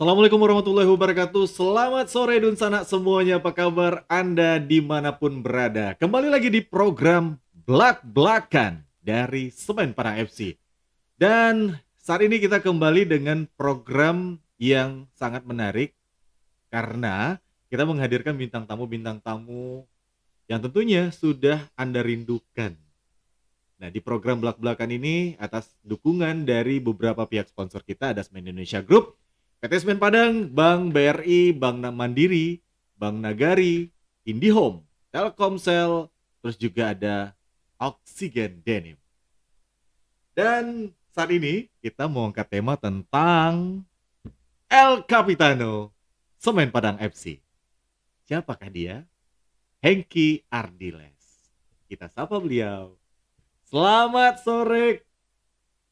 Assalamualaikum warahmatullahi wabarakatuh. Selamat sore Dun Sanak semuanya. Apa kabar Anda dimanapun berada? Kembali lagi di program Blak-Blakan dari Semen Padang FC. Dan saat ini kita kembali dengan program yang sangat menarik karena kita menghadirkan bintang tamu yang tentunya sudah Anda rindukan. Nah, di program Blak-Blakan ini atas dukungan dari beberapa pihak sponsor kita ada Semen Indonesia Group, PT Semen Padang, Bank BRI, Bank Mandiri, Bank Nagari, IndiHome, Telkomsel, terus juga ada Oxygen Denim. Dan saat ini kita mau angkat tema tentang El Capitano Semen Padang FC. Siapakah dia? Hengki Ardiles. Kita sapa beliau. Selamat sore,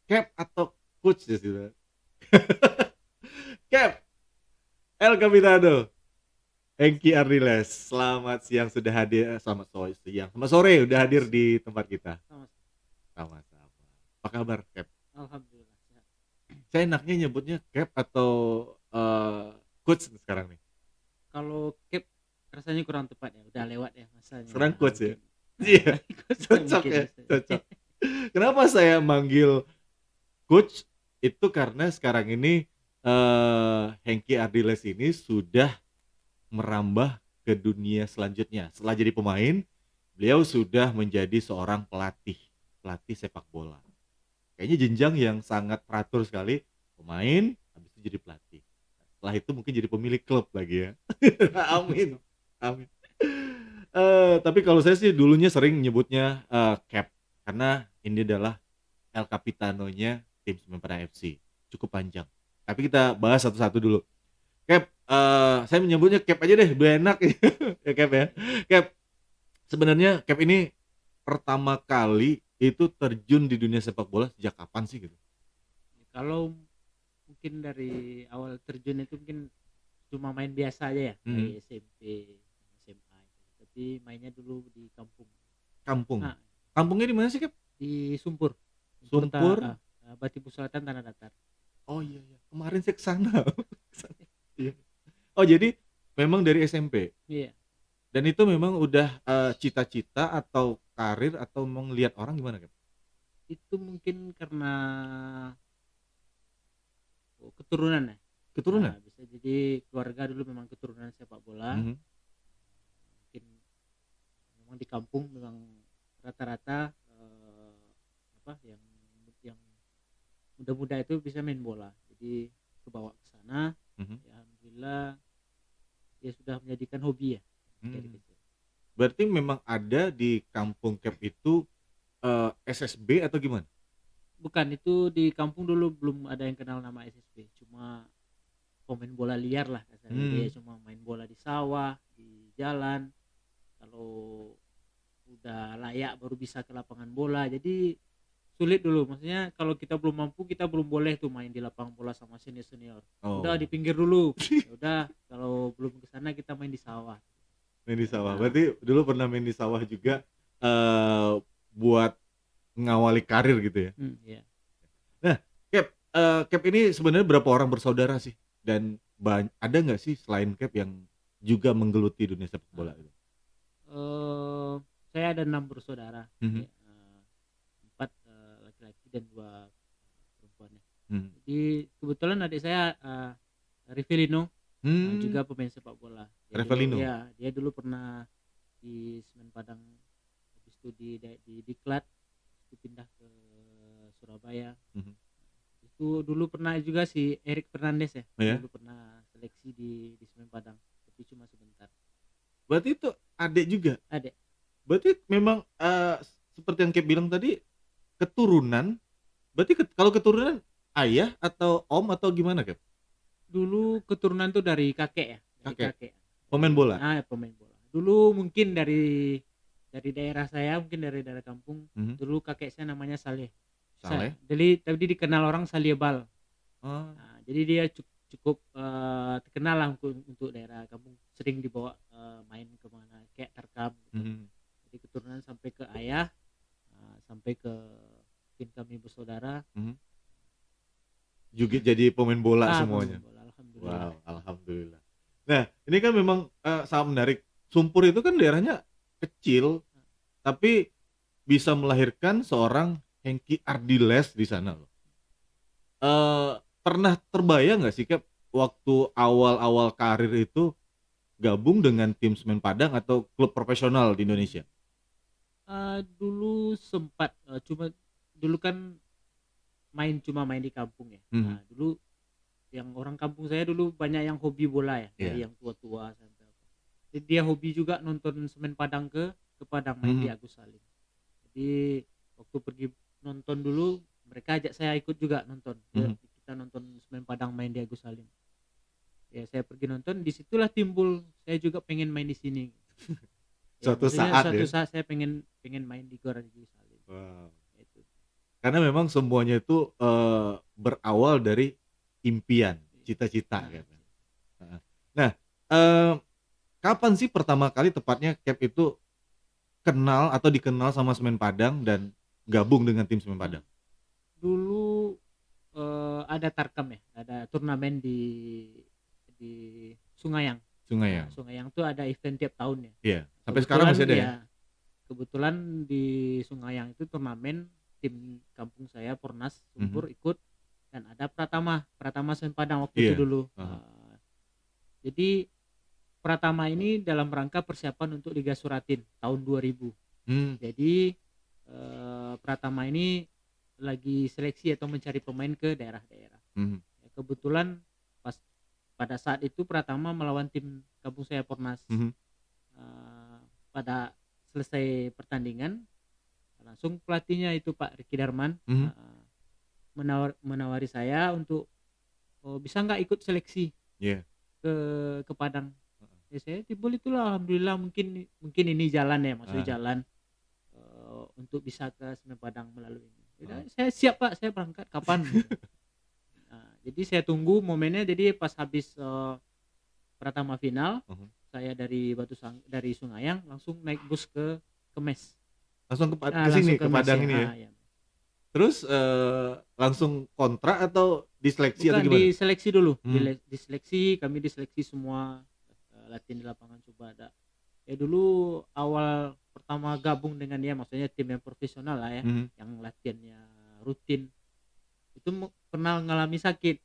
Cap atau Coach di situ. Cap, El Capitano, Hengki Ardiles. Selamat siang sudah hadir, selamat sore udah hadir di tempat kita. Sama-sama. Apa kabar, Cap? Alhamdulillah sehat. Saya enaknya nyebutnya Cap atau Coach sekarang nih. Kalau cap rasanya kurang tepat ya, udah lewat ya masanya. Sekarang Coach ya? Mungkin. Iya, Coach cocok mungkin ya, bisa. cocok. Kenapa saya manggil Coach? Itu karena sekarang ini Hengki Ardiles ini sudah merambah ke dunia selanjutnya. Setelah jadi pemain, beliau sudah menjadi seorang pelatih sepak bola. Kayaknya jenjang yang sangat teratur sekali, pemain, habis itu jadi pelatih. Setelah itu mungkin jadi pemilik klub lagi ya. Amin, amin. Tapi kalau saya sih dulunya sering nyebutnya Cap, karena ini adalah El Capitanonya tim Semen Padang FC. Cukup panjang. Tapi kita bahas satu-satu dulu. Cap, saya menyebutnya Cap aja deh, biar enak ya Cap ya. Cap, sebenarnya Cap ini pertama kali itu terjun di dunia sepak bola sejak kapan sih gitu? Kalau mungkin dari awal terjun itu mungkin cuma main biasa aja ya, kayak SMP, SMA. Tapi mainnya dulu di kampung. Kampung. Nah, Kampungnya di mana sih, Cap? di Sumpur. Sumpur. Batipu Selatan, Tanah Datar. Oh iya, kemarin saya kesana. Iya. Oh jadi memang dari SMP. Iya. Dan itu memang udah cita-cita atau karir atau mau ngelihat orang gimana, Cap? Itu mungkin karena keturunan ya. Keturunan? Nah, bisa jadi keluarga dulu memang keturunan sepak bola. Mungkin memang di kampung memang rata-rata yang muda-muda itu bisa main bola, jadi kebawa ke sana. Ya, alhamdulillah ya sudah menjadikan hobi ya dari kecil. Berarti memang ada di kampung Cap itu SSB atau gimana? Bukan, itu di kampung dulu belum ada yang kenal nama SSB, cuma pemain bola liar lah kasarnya. Dia cuma main bola di sawah, di jalan. Kalau udah layak baru bisa ke lapangan bola. Jadi sulit dulu, maksudnya kalau kita belum mampu kita belum boleh tuh main di lapangan bola sama senior. Udah di pinggir dulu. Ya udah, kalau belum ke sana kita main di sawah. Main di sawah. Berarti dulu pernah main di sawah juga buat ngawali karir gitu ya. Iya. Nah, Cap ini sebenarnya berapa orang bersaudara sih? Dan ada nggak sih selain Cap yang juga menggeluti dunia sepak bola itu? Saya ada 6 bersaudara. Ya, 4 laki-laki dan 2 perempuan ya. Jadi kebetulan adik saya Rivelino juga pemain sepak bola. Rivelino. Ya, dia dulu pernah di Semen Padang, habis itu di Diklat, itu pindah ke Surabaya. Itu dulu pernah juga si Erik Fernandes ya. Dulu pernah seleksi di Semen Padang, tapi cuma sebentar. Berarti itu adik juga? Adik. Berarti memang seperti yang Cap bilang tadi, keturunan. Berarti kalau keturunan ayah atau om atau gimana, Cap? Dulu keturunan tuh dari kakek ya. Dari kakek. Pemain bola? Pemain bola. Dulu mungkin dari daerah saya, mungkin dari daerah kampung. Dulu kakek saya namanya Saleh. Jadi tadi dikenal orang Saliebal. Jadi dia cukup terkenal lah untuk daerah kampung, sering dibawa main kemana kayak Tarkam gitu. Jadi keturunan sampai ke ayah, sampai ke mungkin kami bersaudara juga jadi pemain bola semuanya. Pemain bola, alhamdulillah. alhamdulillah. Wow, alhamdulillah. Nah, ini kan memang sangat menarik. Sumpur itu kan daerahnya kecil, tapi bisa melahirkan seorang Hengki Ardiles di sana loh. Pernah terbayang nggak sih Kep, waktu awal-awal karir itu gabung dengan tim Semen Padang atau klub profesional di Indonesia? Dulu sempat, cuma dulu kan cuma main di kampung ya. Mhm, Dulu yang orang kampung saya dulu banyak yang hobi bola ya, dari iya. yang tua-tua sampai apa. Jadi dia hobi juga nonton Semen Padang ke Padang main di Mhm, Agus Salim. Jadi waktu pergi nonton dulu, mereka ajak saya ikut juga nonton. mhm. Kita nonton Semen Padang main di Agus Salim. Ya saya pergi nonton, disitulah timbul saya juga pengen main di sini. Ya Suatu maksudnya saat suatu ya? saat saya pengen pengen main di Gor Agus Salim. Wow. Itu. Karena memang semuanya itu, berawal dari impian, cita-cita Nah, gitu. Heeh. Nah, eee, kapan sih pertama kali tepatnya Kep itu kenal atau dikenal sama Semen Padang dan gabung dengan tim Semen Padang? dulu ada Tarkam ya, ada turnamen di Sungayang. Nah, Sungaiang? Sungayang tuh ada event tiap tahun ya. Iya, sampai sekarang masih ada ya? Ya, kebetulan di Sungayang itu turnamen tim kampung saya Pornas Mhm. Sumpur ikut dan ada Pratama Semen Padang waktu itu Iya, dulu. heeh. Jadi Pratama ini dalam rangka persiapan untuk Liga Suratin tahun 2000. Mmm, Jadi Pratama ini lagi seleksi atau mencari pemain ke daerah-daerah. mhm, Ya, kebetulan pas pada saat itu Pratama melawan tim kampung saya Pornas. mhm, Pada selesai pertandingan langsung pelatihnya itu Pak Riki Darman mhm, menawari saya untuk bisa nggak ikut seleksi iya, ke Padang. heeh, Ya saya timbul itulah alhamdulillah mungkin mungkin ini jalan ya, maksudnya heeh, jalan untuk bisa ke Semen Padang melalui ini. Ya udah, heeh, saya siap Pak, saya berangkat kapan gitu. Jadi saya tunggu momennya, jadi pas habis Pratama final, mhm. saya dari Sungayang langsung naik bus ke Mes. Langsung ke sini, Langsung ke ke Mes Padang ya, ini ya? ya. Terus, langsung kontrak atau diseleksi atau Bukan, gimana? diseleksi dulu, Mmm, diseleksi, kami diseleksi semua, latihan di lapangan coba ada. Ya dulu awal pertama gabung dengan dia, maksudnya tim yang profesional lah ya, mhm, yang latihannya rutin, itu pernah ngalami sakit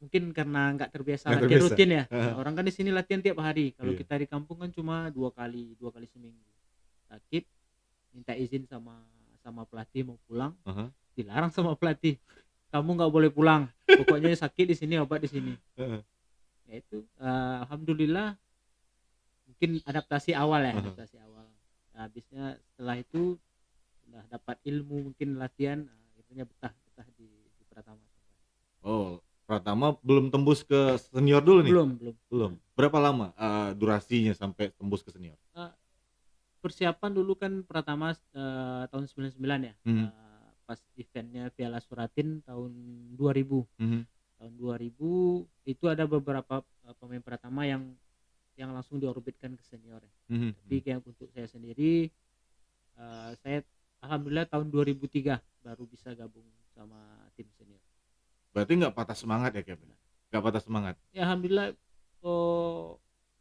mungkin karena nggak terbiasa nggak latihan terbiasa? rutin ya. Heeh, Orang kan di sini latihan tiap hari, kalau iya, kita di kampung kan cuma dua kali seminggu. Sakit, minta izin sama sama pelatih mau pulang, heeh, dilarang sama pelatih, kamu nggak boleh pulang, pokoknya sakit di sini, obat di sini. heeh, Ya itu, alhamdulillah mungkin heeh. adaptasi awal. Nah, habisnya setelah itu udah dapat ilmu mungkin latihan, akhirnya betah di Pratama. Oh, Pratama belum tembus ke senior dulu nih? Belum. Belum. Berapa lama, durasinya sampai tembus ke senior? Eee, Persiapan dulu kan Pratama, tahun 99 ya, Mhm, pas event-nya Piala Suratin tahun 2000. mhm, Tahun 2000 itu ada beberapa, pemain Pratama yang langsung diorbitkan ke senior ya. mhm, Tapi mhm. kayak untuk saya sendiri, saya alhamdulillah tahun 2003 baru bisa gabung sama tim senior. Berarti nggak patah semangat ya, Cap, ya? Nggak patah semangat? Ya alhamdulillah,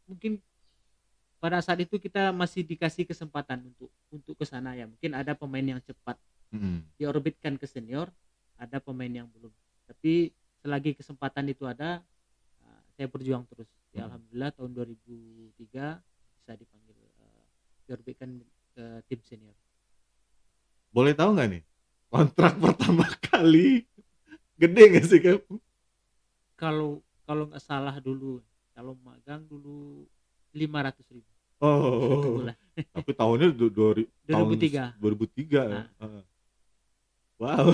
mungkin pada saat itu kita masih dikasih kesempatan untuk ke sana ya. Mungkin ada pemain yang cepat Mhm, diorbitkan ke senior, ada pemain yang belum. Tapi selagi kesempatan itu ada, saya berjuang terus. Ya mhm. alhamdulillah tahun 2003 bisa dipanggil, diorbitkan ke tim senior. Boleh tahu nggak nih, kontrak pertama kali gede nggak sih, Cap? Kalau kalau nggak salah dulu, kalau magang dulu 500.000 satu Oh, bulan. tapi tahunnya tahun 2003. 2003 ya? Nah, Heeh. Wow,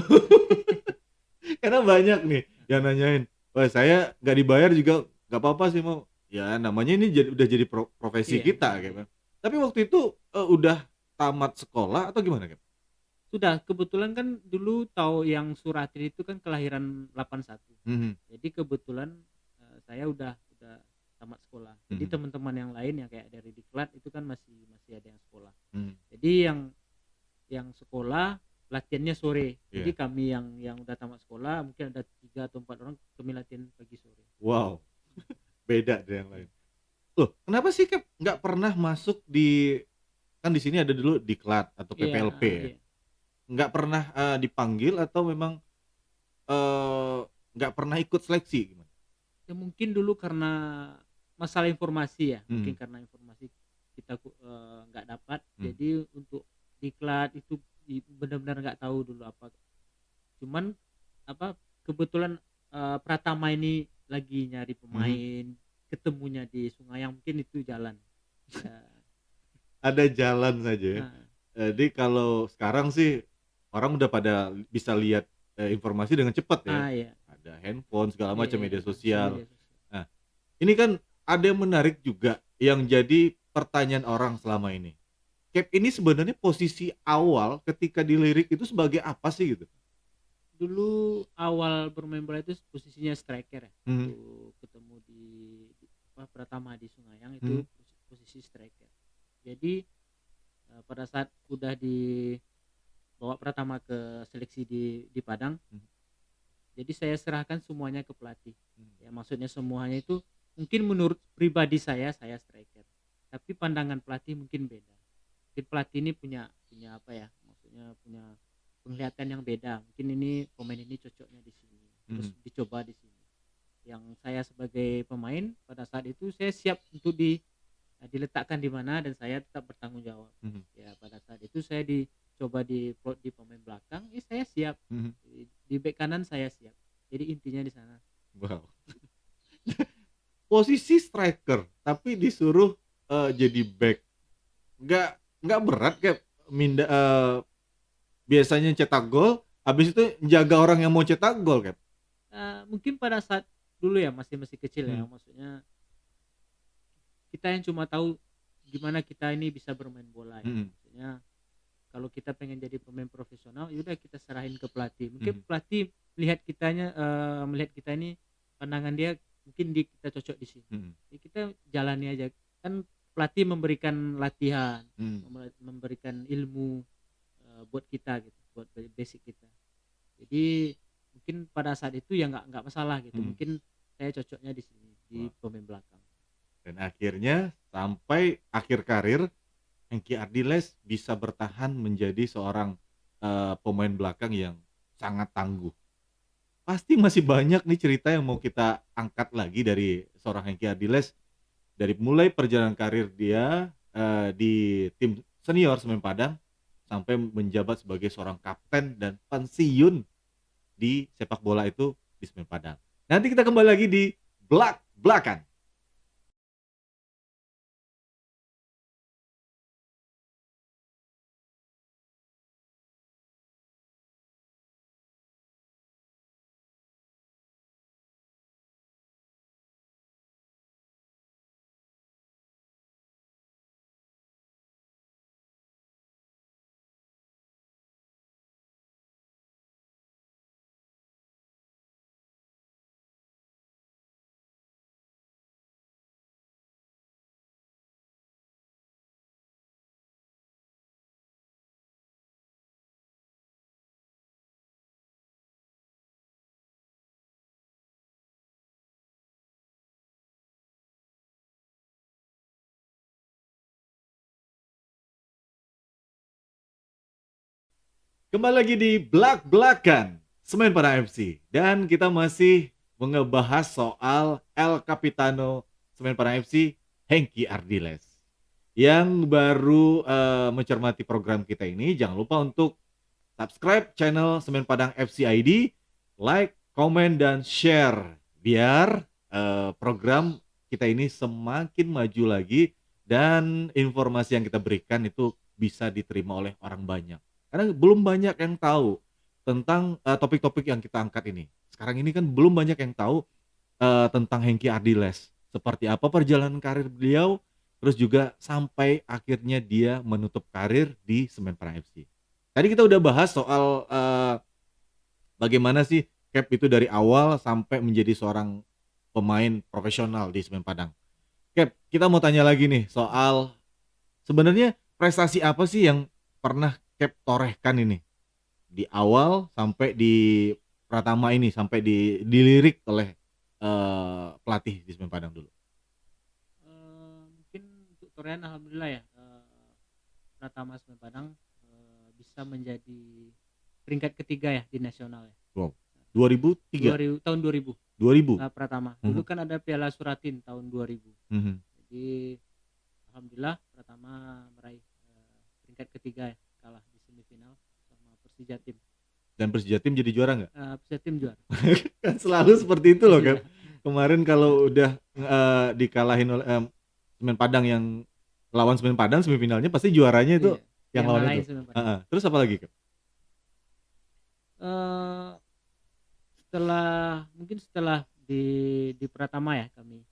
karena banyak nih yang nanyain, "Wah, saya nggak dibayar juga nggak apa-apa sih, mau." Ya namanya ini udah jadi profesi iya, kita iya, gitu iya. kan. Tapi waktu itu, udah tamat sekolah atau gimana, Cap? Sudah, kebetulan kan dulu tahu yang Suratin itu kan kelahiran 81. Mhm, Jadi kebetulan, saya udah tamat sekolah. Jadi mhm, teman-teman yang lain yang kayak dari Diklat itu kan masih masih ada yang sekolah. mhm, Jadi yang sekolah latihannya sore. Jadi Iya. kami yang udah tamat sekolah mungkin ada 3 atau 4 orang kami latihan pagi sore. Wow, beda dari yang lain. Loh, kenapa sih Kep nggak pernah masuk di, kan di sini ada dulu Diklat atau Iya, PPLP ya? iya. Nggak pernah dipanggil atau memang eh, nggak pernah ikut seleksi gimana? Ya mungkin dulu karena masalah informasi ya, Hmm. mungkin karena informasi kita nggak dapat, Hmm. jadi untuk diklat itu benar-benar nggak tahu dulu apa. Cuman apa kebetulan Pratama ini lagi nyari Mhm. pemain, ketemunya di Sungai yang mungkin itu jalan. Ya, Ada jalan saja ya. nah, Jadi kalau sekarang sih orang udah pada bisa lihat informasi dengan cepat ya. ya, Ada handphone segala iya, macam, iya, media langsung sosial. media sosial. Nah, ini kan ada yang menarik juga yang jadi pertanyaan orang selama ini. Cap ini sebenarnya posisi awal ketika dilirik itu sebagai apa sih gitu? Dulu awal bermain bola itu posisinya striker ya, waktu Mhm. ketemu di Pratama di Sungayang Mhm. itu posisi striker. Jadi pada saat udah dibawa Pratama ke seleksi di Padang, Mhm. jadi saya serahkan semuanya ke pelatih. Mhm. Ya maksudnya semuanya itu mungkin menurut pribadi saya striker. Tapi pandangan pelatih mungkin beda. Mungkin pelatih ini punya punya apa ya? Maksudnya punya penglihatan yang beda. Mungkin ini pemain ini cocoknya di sini. Terus Mhm. dicoba di sini. Yang saya sebagai pemain pada saat itu saya siap untuk diletakkan di mana dan saya tetap bertanggung jawab. Mhm. Ya pada saat itu saya dicoba di pemain belakang, saya siap. Mhm. Di bek kanan saya siap. Jadi intinya di sana. Wow. Posisi striker tapi disuruh jadi back. Nggak nggak berat Cap biasanya cetak gol, habis itu jaga orang yang mau cetak gol Cap? Mungkin pada saat dulu ya masih masih kecil ya, Mhm. maksudnya kita yang cuma tahu gimana kita ini bisa bermain bola ya. Mhm. Maksudnya kalau kita pengen jadi pemain profesional, yaudah kita serahin ke pelatih. Mungkin Mhm. pelatih melihat kita ini pandangan dia mungkin kita cocok di sini. Mhm. Ya kita jalani aja. Kan pelatih memberikan latihan, Mhm. memberikan ilmu buat kita gitu, buat basic kita. Jadi mungkin pada saat itu ya nggak masalah gitu. Mhm. Mungkin saya cocoknya di sini di Wah, pemain belakang. dan akhirnya sampai akhir karir Hengki Ardiles bisa bertahan menjadi seorang pemain belakang yang sangat tangguh. Pasti masih banyak nih cerita yang mau kita angkat lagi dari seorang Hengki Ardiles, dari mulai perjalanan karir dia di tim senior Semen Padang sampai menjabat sebagai seorang kapten dan pensiun di sepak bola itu di Semen Padang. Nanti kita kembali lagi di belak-belakan. Kembali lagi di belak-belakan Semen Padang FC dan kita masih ngebahas soal El Capitano Semen Padang FC, Hengki Ardiles. Yang baru mencermati program kita ini, jangan lupa untuk subscribe channel Semen Padang FC ID, like, komen, dan share biar program kita ini semakin maju lagi dan informasi yang kita berikan itu bisa diterima oleh orang banyak. Karena belum banyak yang tahu tentang topik-topik yang kita angkat ini. Sekarang ini kan belum banyak yang tahu tentang Hengki Ardiles. Seperti apa perjalanan karir beliau, terus juga sampai akhirnya dia menutup karir di Semen Padang FC. Tadi kita udah bahas soal bagaimana sih Cap itu dari awal sampai menjadi seorang pemain profesional di Semen Padang. Cap, kita mau tanya lagi nih soal sebenarnya prestasi apa sih yang pernah Cap torehkan ini di awal sampai di Pratama ini sampai dilirik oleh pelatih di Semen Padang dulu? Mungkin untuk Torian alhamdulillah ya, Pratama Semen Padang bisa menjadi peringkat ketiga ya di nasional ya. Wow. 2003? Tahun 2000 2000? Pratama. Mhm. Dulu kan ada Piala Suratin tahun 2000. Mhm. Jadi alhamdulillah Pratama meraih peringkat ketiga ya, kalah di semifinal sama Persija Tim. Dan Persija Tim jadi juara nggak? Persija Tim juara. Kan selalu seperti itu loh kan. Iya. Kemarin kalau udah dikalahin oleh Semen Padang yang lawan Semen Padang semifinalnya pasti juaranya itu Iya, yang lawan ngalahin itu. Semen Padang. Terus apa lagi, Kak? Setelah di Pratama ya kami,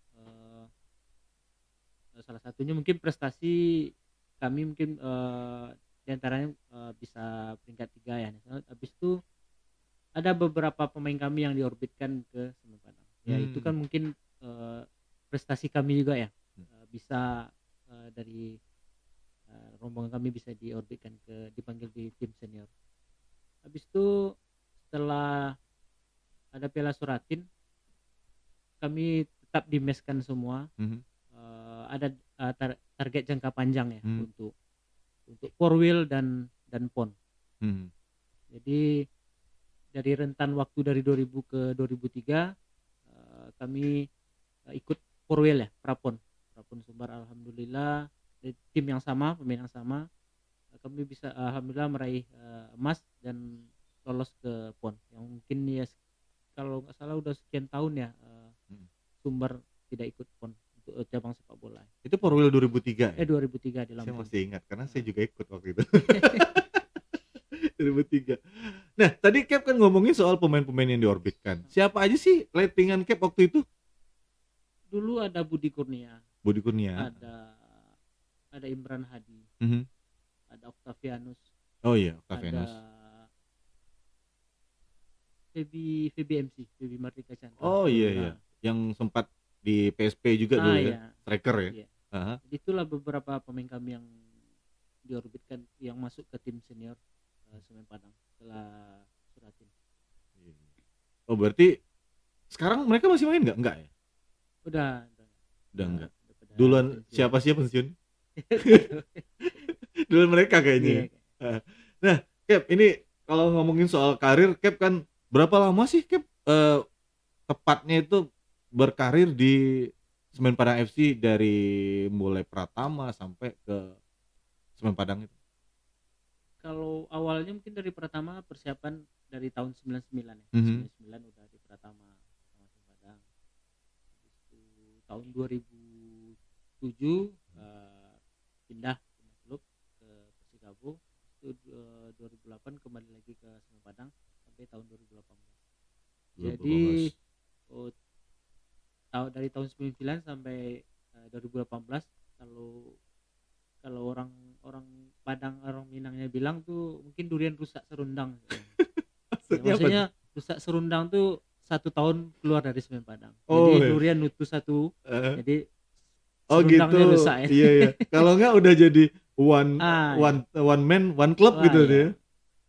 salah satunya mungkin prestasi kami mungkin diantaranya bisa peringkat 3 ya. Habis itu ada beberapa pemain kami yang diorbitkan ke Semen Padang. Ya itu kan mungkin prestasi kami juga ya, bisa dari rombongan kami bisa diorbitkan dipanggil di tim senior. Habis itu setelah ada Piala Suratin kami tetap dimeskan semua. Ada target jangka panjang ya untuk Porwil dan PON. Jadi dari rentan waktu dari 2000 ke 2003 kami ikut Porwil ya, Prapon Sumbar. Alhamdulillah dari tim yang sama, pemain yang sama, kami bisa alhamdulillah meraih emas dan lolos ke PON yang mungkin ya kalau nggak salah udah sekian tahun ya Sumbar tidak ikut PON untuk cabang sepak bola. Itu Porwil 2003 ya? 2003 di Saya Lampung. masih ingat karena saya juga ikut waktu itu. 2003. Nah, tadi Cap kan ngomongin soal pemain-pemain yang diorbitkan. Siapa aja sih lettingan Cap waktu itu? Dulu ada Budi Kurnia, ada Imran Hadi, ada Octavianus. Oh iya, Octavianus. Ada Febi Mardika Chandra. Oh iya. Yang sempat di PSP juga dulu ya, striker ya. Iya. Jadi itulah beberapa pemain kami yang diorbitkan yang masuk ke tim senior Semen Padang setelah Suratin. Oh berarti sekarang mereka masih main nggak? Enggak ya? Udah enggak. Duluan siapa pensiun? Duluan mereka kayaknya. Iya. Nah, Cap, ini kalau ngomongin soal karir, Cap kan berapa lama sih Cap tepatnya itu berkarir di Semen Padang FC dari mulai Pratama sampai ke Semen Padang itu? Kalau awalnya mungkin dari Pratama persiapan dari tahun 99 ya. 99 udah di Pratama sama Semen Padang. Tahun 2007 pindah klub ke Persikabo. Itu 2008 kembali lagi ke Semen Padang sampai tahun 2018. Jadi dari tahun 99 sampai 2018 kalau orang Padang, orang Minangnya bilang tuh mungkin durian rusak serundang. Maksudnya rusak serundang tuh 1 tahun keluar dari Semen Padang. Jadi durian nutu satu. Jadi serundangnya gitu. Rusak ya. Iya. Kalau enggak udah jadi one man one club gitu dia.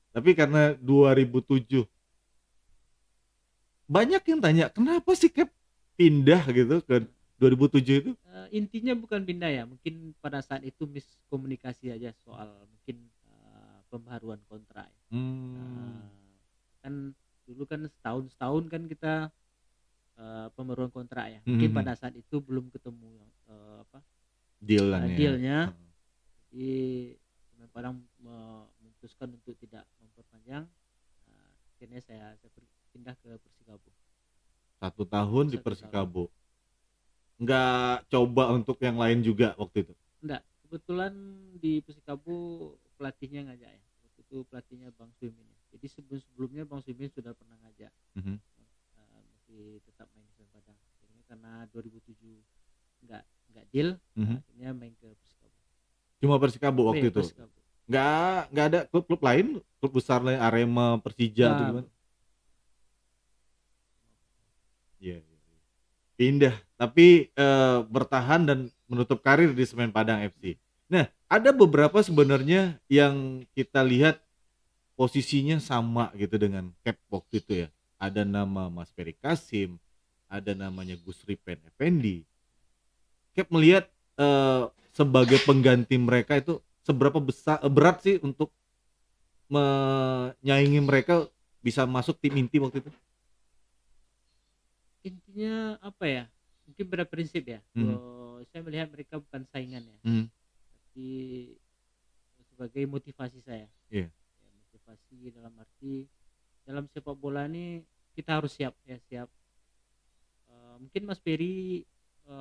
Tapi karena 2007 banyak yang tanya kenapa sih Cap pindah gitu ke 2007 itu? Intinya bukan pindah ya, mungkin pada saat itu miskomunikasi aja soal mungkin pembaharuan kontrak ya. Kan dulu kan setahun kan kita pembaruan kontrak ya. Mungkin pada saat itu belum ketemu dealnya. Jadi Semen Padang memutuskan untuk tidak memperpanjang. Akhirnya saya pindah ke Persikabo. 1 tahun di Persikabo. Nggak coba untuk yang lain juga waktu itu? Enggak, kebetulan di Persikabo pelatihnya ngajak ya. Waktu itu pelatihnya Bang Suimin ya. Jadi sebelumnya Bang Suimin sudah pernah ngajak. Masih tetap main di Semen Padang. Akhirnya karena 2007 enggak deal, akhirnya main ke Persikabo. Cuma Persikabo waktu itu? Persikabo. Nggak ada klub lain? Klub besar lain, Arema, Persija atau gimana? Iya. Pindah, tapi bertahan dan menutup karir di Semen Padang FC. Nah, ada beberapa sebenarnya yang kita lihat posisinya sama gitu dengan Cap waktu itu ya. Ada nama Mas Ferry Kasim, ada namanya Gus Ripen Effendi. Cap melihat sebagai pengganti mereka itu seberapa berat sih untuk menyaingi mereka bisa masuk tim inti waktu itu? Intinya apa ya, mungkin beda prinsip ya. Mhm, Saya melihat mereka bukan saingan ya, mhm, tapi sebagai motivasi saya. iya, Ya, motivasi dalam arti dalam sepak bola ini kita harus siap ya, siap. Mungkin Mas Ferry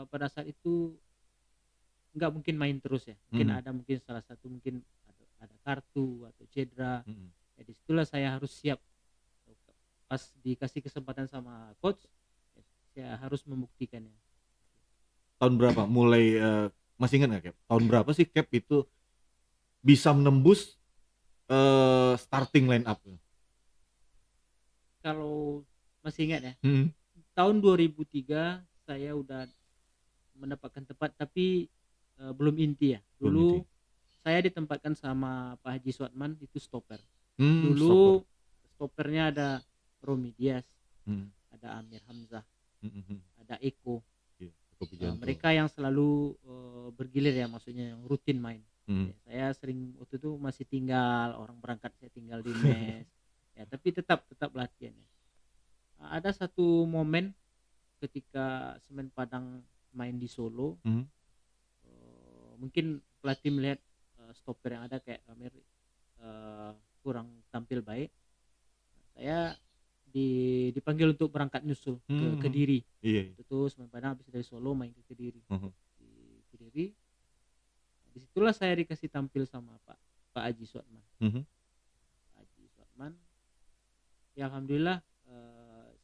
pada saat itu nggak mungkin main terus ya. Mungkin mhm, ada mungkin salah satu mungkin ada kartu atau cedera. mhm. Ya disitulah saya harus siap. Pas dikasih kesempatan sama coach, ya saya harus membuktikannya. Tahun berapa mulai, masih ingat nggak Cap? Tahun berapa sih Cap itu bisa menembus, starting line up-nya? Kalau masih ingat ya, Mhm, tahun 2003 saya udah mendapatkan tempat tapi belum inti ya. belum inti. Dulu saya ditempatkan sama Pak Haji Suatman itu stopper. Stopper. Dulu stoppernya ada Romi Diaz, Mhm, ada Amir Hamzah, mhm, mhm. ada Eko. Iya, Eko Pujanto. Mereka yang selalu bergilir ya, maksudnya yang rutin main. Mhm, Ya, saya sering waktu itu masih tinggal, orang berangkat saya tinggal di mes. Ya, tapi tetap tetap latihan ya. Ada satu momen ketika Semen Padang main di Solo, mhm, mungkin pelatih melihat stopper yang ada kayak Amir kurang tampil baik. Saya dipanggil untuk berangkat nyusul ke mmm, Kediri. iya, iya. Itu Semen Padang habis dari Solo main ke Kediri. Mhm, Di Kediri, disitulah saya dikasih tampil sama Pak Pak Haji Suatman. mhm, Pak Haji Suatman, ya alhamdulillah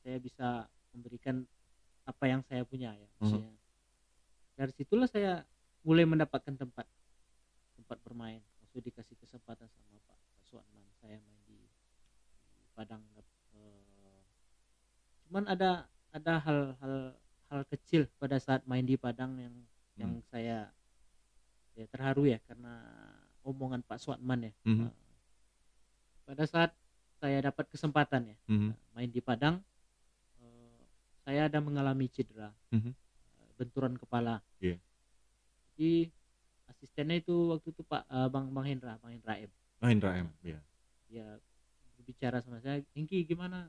saya bisa memberikan apa yang saya punya ya, mhm, maksudnya. Dari situlah saya mulai mendapatkan tempat tempat bermain. Maksudnya dikasih kesempatan sama Pak Suatman, saya main di Padang. Cuman ada hal kecil pada saat main di Padang yang mhm, saya ya terharu ya karena omongan Pak Suatman ya. mhm, Pada saat saya dapat kesempatan ya mhm, main di Padang, eee, saya ada mengalami cedera, mhm, benturan kepala. iya. Jadi asistennya itu waktu itu Bang Hendra M. Oh, Indra M, Nah, iya. dia berbicara sama saya, "Hengki gimana,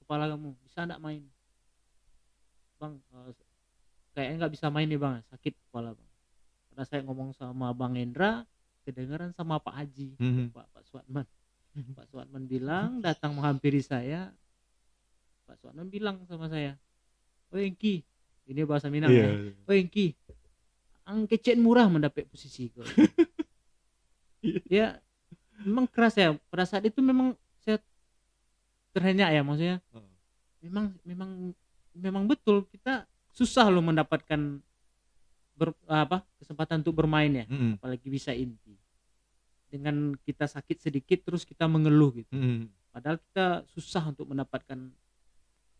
kepala kamu, bisa ndak main?" "Bang, kayaknya nggak bisa main nih Bang, sakit kepala Bang." Karena saya ngomong sama Bang Hendra, kedengaran sama Pak Haji, Mhm. Pak Suatman. Pak Suatman bilang datang menghampiri saya, Pak Suatman bilang sama saya, "Oh Hengki," ini bahasa Minang Iya, ya, iya. "Oh Hengki, ang kecen murah mendapat posisi kau." Iya. Dia memang keras ya, pada saat itu memang saya terhenyak ya, maksudnya Heeh, memang memang memang betul kita susah loh mendapatkan kesempatan untuk bermain ya, mhm, apalagi bisa inti. Dengan kita sakit sedikit terus kita mengeluh gitu. mhm, Padahal kita susah untuk mendapatkan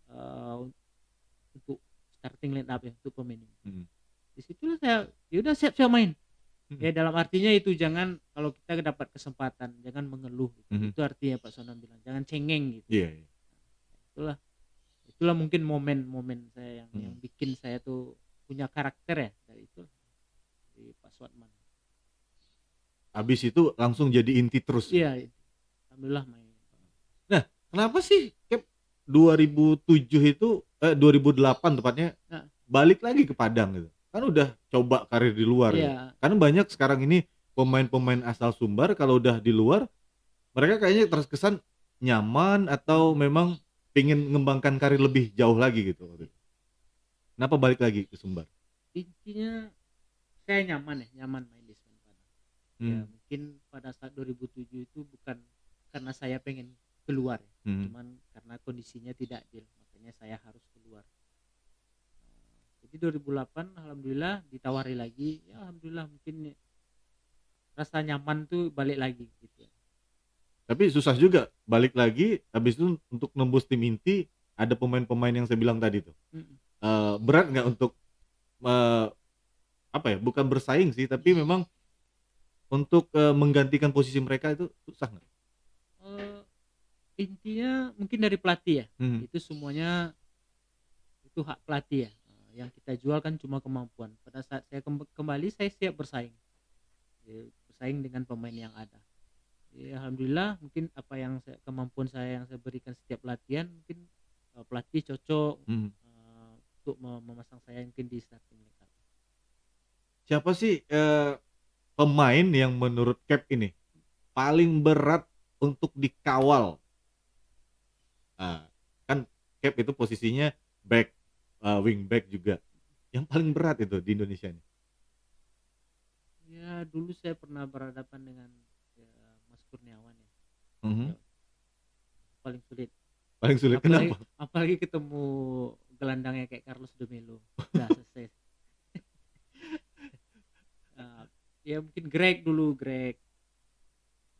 eee, untuk starting line up ya, untuk pemain ini. mhm, Di situlah saya, ya udah siap-siap main. mhm, Ya dalam artinya itu jangan kalau kita dapat kesempatan jangan mengeluh gitu. mhm. Itu artinya Pak Sonan bilang, jangan cengeng gitu. Iya, iya. Itulah itulah mungkin momen-momen saya yang Mhm. bikin saya tuh punya karakter ya dari itu, dari Pak Suatman. Habis itu langsung jadi inti terus ya? Iya, alhamdulillah main. Nah, kenapa sih Cap 2007 itu 2008 tepatnya Heeh, balik lagi ke Padang gitu? Kan udah coba karir di luar gitu. iya, Karena banyak sekarang ini pemain-pemain asal Sumbar kalau udah di luar, mereka kayaknya terkesan nyaman atau memang pengen mengembangkan karir lebih jauh lagi gitu waktu itu. Kenapa balik lagi ke Sumbar? intinya saya nyaman ya, nyaman main di Semen Padang. Ya Mmm, mungkin pada saat 2007 itu bukan karena saya pengen keluar ya, mhm, cuman karena kondisinya tidak adil, makanya saya harus keluar. Jadi 2008 alhamdulillah ditawari lagi, ya alhamdulillah mungkin rasa nyaman tuh balik lagi gitu. tapi susah juga balik lagi habis itu untuk nembus tim inti, ada pemain-pemain yang saya bilang tadi tuh. Mhm, Berat nggak untuk, eee, apa ya, bukan bersaing sih, tapi memang untuk menggantikan posisi mereka itu susah nggak? Eee, Intinya mungkin dari pelatih ya, Mhm. itu semuanya itu hak pelatih ya, yang kita jual kan cuma kemampuan. Pada saat saya kembali saya siap bersaing, bersaing dengan pemain yang ada. Alhamdulillah mungkin apa yang kemampuan saya yang saya berikan setiap latihan mungkin, pelatih cocok, Mhm. untuk memasang saya mungkin di starting line up. Siapa sih, pemain yang menurut Cap ini paling berat untuk dikawal? Ah, kan Cap itu posisinya back, wing back juga. Yang paling berat itu di Indonesia ini? Ya dulu saya pernah berhadapan dengan, Mas Kurniawan ya, Mhm. ya paling sulit. Paling sulit Apalagi kenapa? apalagi ketemu gelandangnya kayak Carlos de Melo, udah selesai. Eee, Ya mungkin Greg,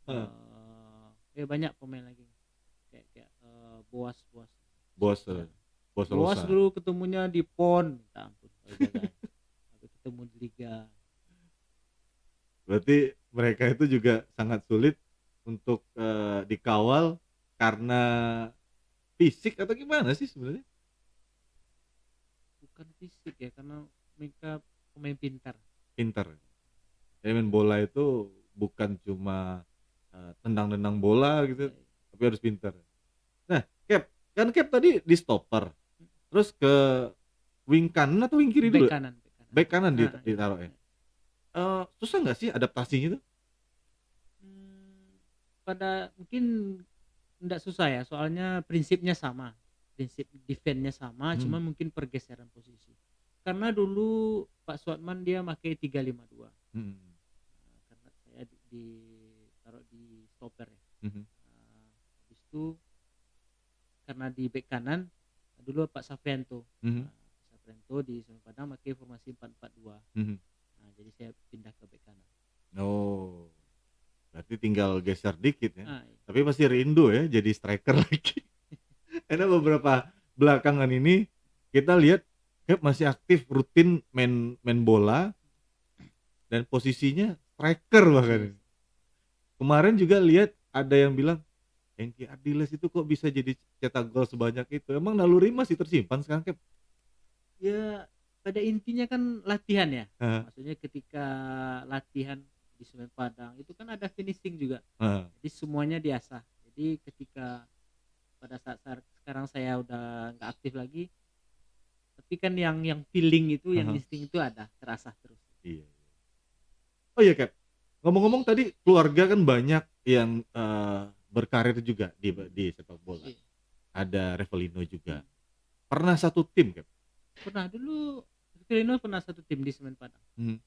Heeh, ya banyak pemain lagi kayak kayak, Boas Boas, Bos, ya. Bos Boas Solosa. dulu ketemunya di PON, minta ampun kalau jagaan, sampai ketemu di liga. Berarti mereka itu juga sangat sulit untuk, dikawal karena fisik atau gimana sih sebenarnya? Bukan fisik ya, karena mereka pemain pintar. Pintar. Jadi main bola itu bukan cuma, tendang-nendang bola gitu, Ya, ya. tapi harus pintar. Nah, Cap, kan Cap tadi di stopper, terus ke wing kanan atau wing kiri Bek dulu? kanan, bek kanan. Back kanan Heeh, iya, ditaruh ya? iya. Susah nggak sih adaptasinya tuh? Mmm, Pada mungkin nggak susah ya, soalnya prinsipnya sama, prinsip defend-nya sama, cuma Mhm, mungkin pergeseran posisi. Karena dulu Pak Suatman dia pakai 3-5-2, mhm, karena saya taruh di stopper ya. mhm, Habis itu karena di bek kanan dulu Pak Saprianto, mhm, di Semen Padang pakai formasi 4-4-2. mhm. Nah, jadi saya pindah ke bek kanan. Oh, berarti tinggal geser dikit ya? Iya. Tapi pasti rindu ya jadi striker lagi. Karena beberapa belakangan ini kita lihat Cap masih aktif rutin main main bola dan posisinya striker Yes. bahkan. Kemarin juga lihat ada yang bilang, Hengki Ardiles itu kok bisa jadi cetak gol sebanyak itu, emang naluri masih tersimpan sekarang, Cap? Ya, pada intinya kan latihan ya. Heeh, Maksudnya ketika latihan di Semen Padang itu kan ada finishing juga. heeh, Jadi semuanya diasah. Jadi ketika pada saat sekarang saya udah nggak aktif lagi, tapi kan yang feeling itu, yang heeh, insting itu ada, terasa terus. iya. Oh iya, Cap, ngomong-ngomong tadi keluarga kan banyak yang, berkarir juga di sepak bola, Iya. ada Revelino Hmm. juga, pernah satu tim, Cap? Pernah dulu Firino pernah satu tim di Semen Padang. Mhm,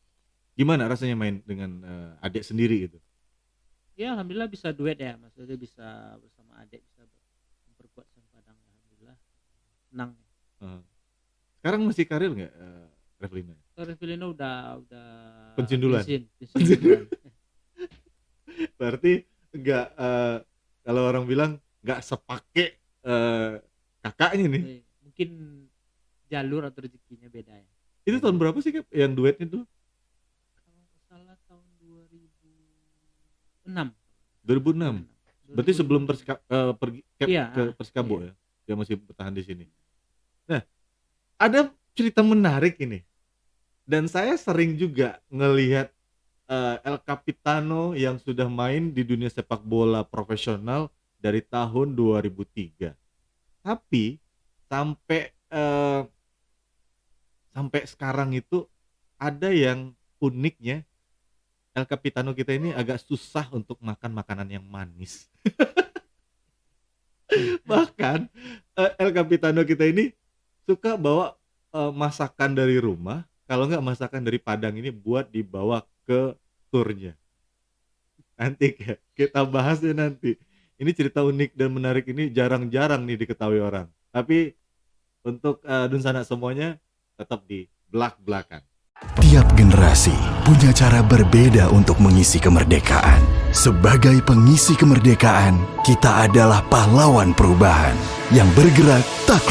gimana rasanya main dengan, adik sendiri gitu? Ya alhamdulillah bisa duet ya, maksudnya bisa bersama adik, bisa memperkuat Semen Padang. Alhamdulillah senang. Heeh. Sekarang masih karir nggak, Revelino? Kalau Firino udah Pensiun duluan? pensiun duluan. Berarti nggak, kalau orang bilang nggak sepake, kakaknya nih. Mungkin jalur atau rezekinya beda ya. Itu tahun berapa sih, Cap, yang duetnya tuh? Kalau nggak salah tahun 2006. 2006? Berarti sebelum 2006. pergi Cap Iya, ke Persikabo iya. ya? Dia masih bertahan di sini. Nah, ada cerita menarik ini, dan saya sering juga ngelihat, El Capitano yang sudah main di dunia sepak bola profesional dari tahun 2003. Tapi sampai, sampai sekarang itu ada yang uniknya, El Capitano kita ini agak susah untuk makan makanan yang manis. Bahkan, El Capitano kita ini suka bawa, masakan dari rumah, kalau nggak masakan dari Padang ini buat dibawa ke turnya. Nanti kita bahas deh nanti. Ini cerita unik dan menarik ini jarang-jarang nih diketahui orang. Tapi untuk, Dunsana semuanya tetap di blak-blakan. Tiap generasi punya cara berbeda untuk mengisi kemerdekaan. Sebagai pengisi kemerdekaan, kita adalah pahlawan perubahan yang bergerak tak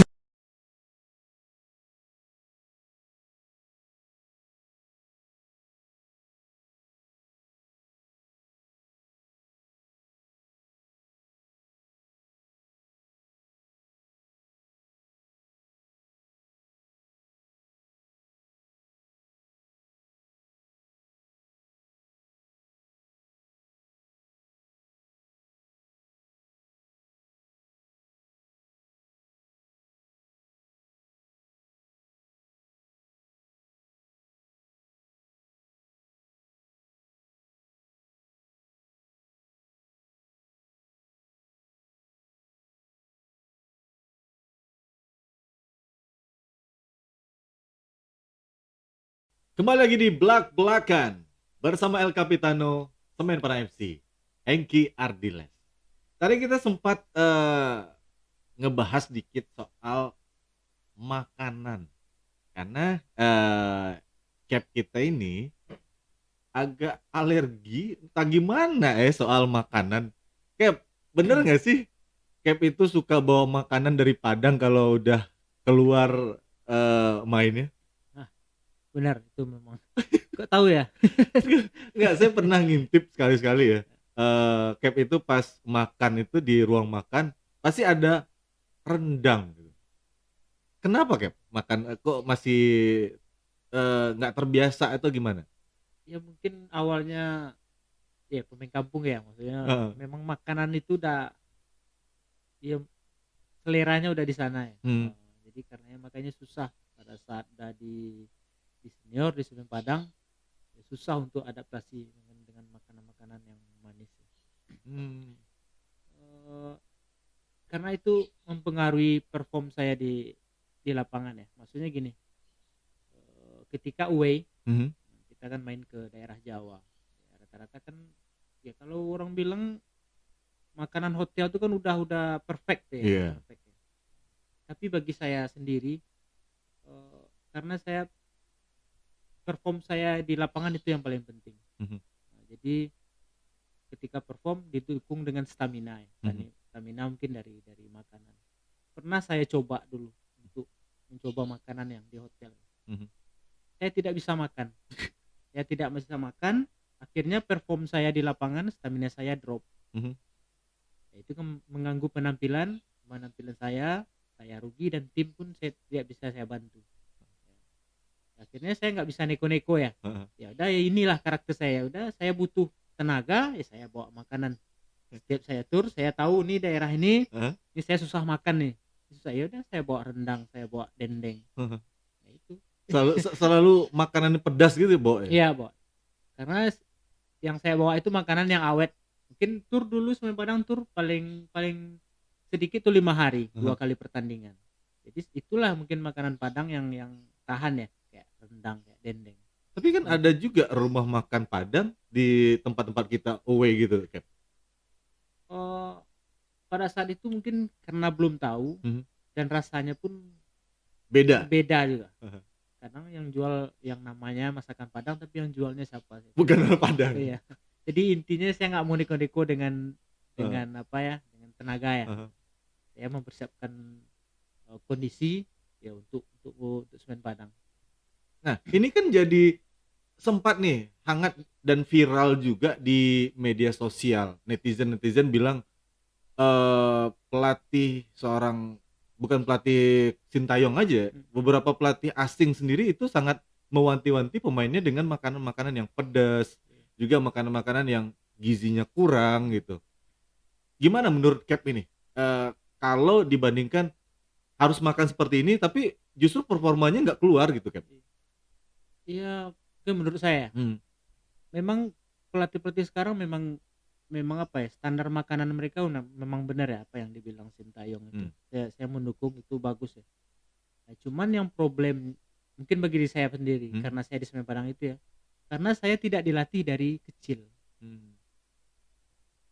Kembali lagi di Blak-Blakan bersama El Capitano Semen Padang FC, Hengki Ardiles. Tadi kita sempat ngebahas dikit soal makanan karena Cap kita ini agak alergi entah gimana soal makanan. Cap, bener nggak sih Cap itu suka bawa makanan dari Padang kalau udah keluar mainnya? Benar itu memang. Kok tahu ya? Nggak, saya pernah ngintip sekali-sekali ya. Cap itu pas makan itu di ruang makan pasti ada rendang gitu. Kenapa Cap? Makan kok masih nggak terbiasa atau gimana? Ya mungkin awalnya ya pemain kampung ya, maksudnya Heeh. memang makanan itu udah ya seleranya udah di sana ya. Hmm. Jadi karena makanya susah pada saat udah di senior di Semen Padang ya susah untuk adaptasi dengan makanan-makanan yang manis. Karena itu mempengaruhi perform saya di lapangan ya. Maksudnya gini, ketika away Mhm. kita kan main ke daerah Jawa, ya, rata-rata kan ya kalau orang bilang makanan hotel itu kan udah perfect ya, Iya. perfect ya. Tapi bagi saya sendiri karena saya perform saya di lapangan itu yang paling penting. Mhm. Nah, jadi ketika perform didukung dengan stamina ya. Mhm. Stamina mungkin dari makanan. Pernah saya coba dulu untuk mencoba makanan yang di hotel. Mhm. Saya tidak bisa makan. Saya tidak bisa makan, akhirnya perform saya di lapangan, stamina saya drop. Mhm. Ya, itu kan mengganggu penampilan saya rugi dan tim pun saya tidak bisa saya bantu. Akhirnya saya nggak bisa neko-neko ya. Heeh. Ya udah ya inilah karakter saya. Udah saya butuh tenaga, ya saya bawa makanan. Setiap saya tur, saya tahu nih daerah ini, Heeh. ini saya susah makan nih. Susah, ya udah saya bawa rendang, saya bawa dendeng. Heeh. Ya itu. Selalu makanan pedas gitu, Bo ya? Iya, bawa. Karena yang saya bawa itu makanan yang awet. Mungkin tur dulu Semen Padang tur paling sedikit tuh 5 hari, 2 kali pertandingan. Jadi itulah mungkin makanan Padang yang tahan ya, kayak rendang, kayak dendeng. Tapi kan ada juga rumah makan Padang di tempat-tempat kita away gitu, Cap. Pada saat itu mungkin karena belum tahu dan rasanya pun Beda. juga. Kadang yang jual yang namanya masakan Padang tapi yang jualnya siapa sih? Bukan orang Padang. Iya. Jadi intinya saya nggak mau neko-neko dengan apa ya, dengan tenaga ya. Saya mempersiapkan kondisi ya untuk Semen Padang. Nah, ini kan jadi sempat nih hangat dan viral juga di media sosial. Netizen bilang pelatih bukan pelatih Sintayong aja, beberapa pelatih asing sendiri itu sangat mewanti-wanti pemainnya dengan makanan-makanan yang pedas, juga makanan-makanan yang gizinya kurang gitu. Gimana menurut Cap ini? Kalau dibandingkan harus makan seperti ini tapi justru performanya nggak keluar gitu, Cap. Iya, itu menurut saya. Memang pelatih-pelatih sekarang memang apa ya, standar makanan mereka memang benar ya apa yang dibilang Sintayong itu. Saya mendukung itu bagus ya. Nah, cuman yang problem mungkin bagi diri saya sendiri karena saya di Semen Padang itu ya. Karena saya tidak dilatih dari kecil.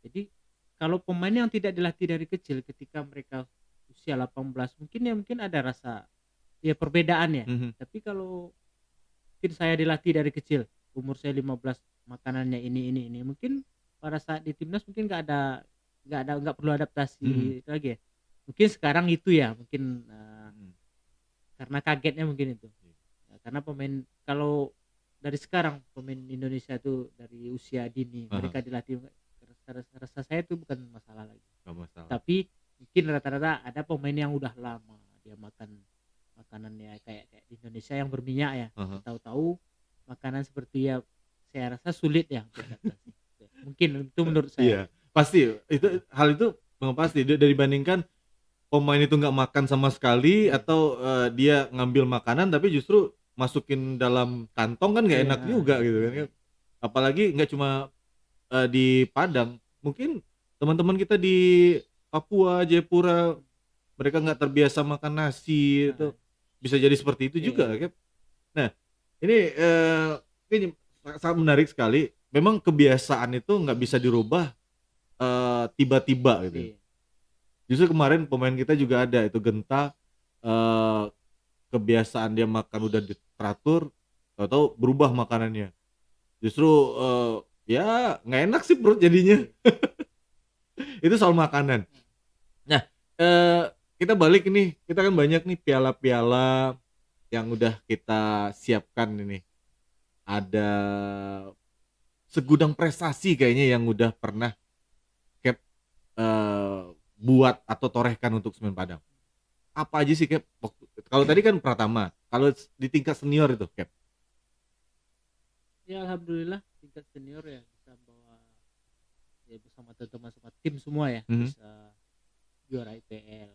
Jadi kalau pemain yang tidak dilatih dari kecil ketika mereka usia 18 mungkin ada rasa ya perbedaan ya. Tapi kalau mungkin saya dilatih dari kecil, umur saya 15 makanannya ini mungkin pada saat di timnas mungkin nggak perlu adaptasi lagi ya. Mungkin sekarang itu ya mungkin karena kagetnya mungkin itu. Ya, karena pemain kalau dari sekarang pemain Indonesia itu dari usia dini mereka dilatih, rasa saya itu bukan masalah lagi. Tapi mungkin rata-rata ada pemain yang udah lama dia makan makanannya kayak di Indonesia yang berminyak ya. Tahu-tahu makanan seperti ya saya rasa sulit ya untuk adaptasi. Mungkin itu menurut saya. Iya, pasti hal itu memang pasti dibandingkan pemain itu nggak makan sama sekali atau dia ngambil makanan tapi justru masukin dalam kantong kan nggak enak juga gitu kan. Apalagi nggak cuma di Padang, mungkin teman-teman kita di Papua, Jayapura mereka nggak terbiasa makan nasi itu bisa jadi seperti itu juga, Cap. Nah, Ini ini sangat menarik sekali. Memang kebiasaan itu nggak bisa dirubah tiba-tiba gitu. Iya. Justru kemarin pemain kita juga ada itu Genta, eh, kebiasaan dia makan udah teratur, tahu-tahu berubah makanannya. Justru ya nggak enak sih perut jadinya. Itu soal makanan. Nah, kita balik ini, kita kan banyak nih piala-piala yang udah kita siapkan ini. Ada segudang prestasi kayaknya yang udah pernah Cap buat atau torehkan untuk Semen Padang. Apa aja sih Cap? Kalau tadi kan Pratama, kalau di tingkat senior itu Cap. Ya alhamdulillah tingkat senior ya bisa bawa ya bersama teman-teman sama tim semua ya Mhm. bisa juara IPL,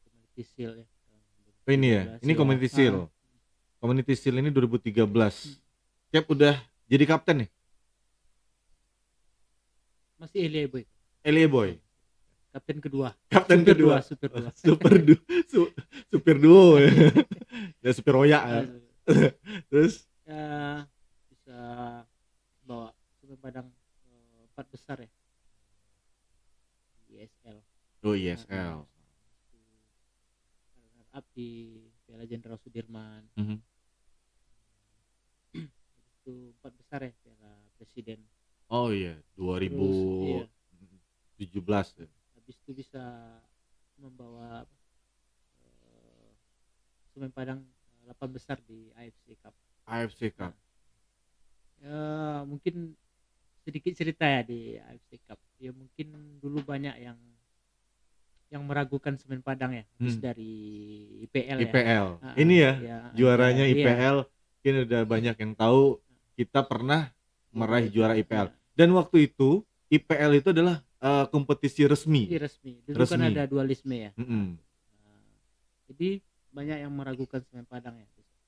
Community Shield ya. Oh, ini ya, ini Community Shield. Community Shield ini 2013. Cap udah jadi kapten nih, Masih Elie Boy, Elie Boy. kapten kedua. Kapten Super kedua. dua, super dua. Super duo ya. Ya super royak ya. Terus Ya, bisa bawa Semen Padang 4 besar ya di ISL. oh ISL. Runner up di Piala Jenderal Sudirman. Mhm. Itu 4 besar ya Piala Presiden. Oh iya, Terus, 2017 ya. habis itu bisa membawa Semen Padang 8 besar di AFC Cup. AFC Cup. Ya, mungkin sedikit cerita ya di AFC Cup. Ya mungkin dulu banyak yang meragukan Semen Padang ya, habis dari IPL ya. IPL. Ini ya, juaranya iya. IPL. Mungkin udah banyak yang tahu kita pernah meraih juara IPL. Iya, Dan waktu itu IPL itu adalah kompetisi resmi. iya, resmi. Dulu kan Resmi. ada dualisme ya. Mm-mm. Jadi banyak yang meragukan Semen Padang ya.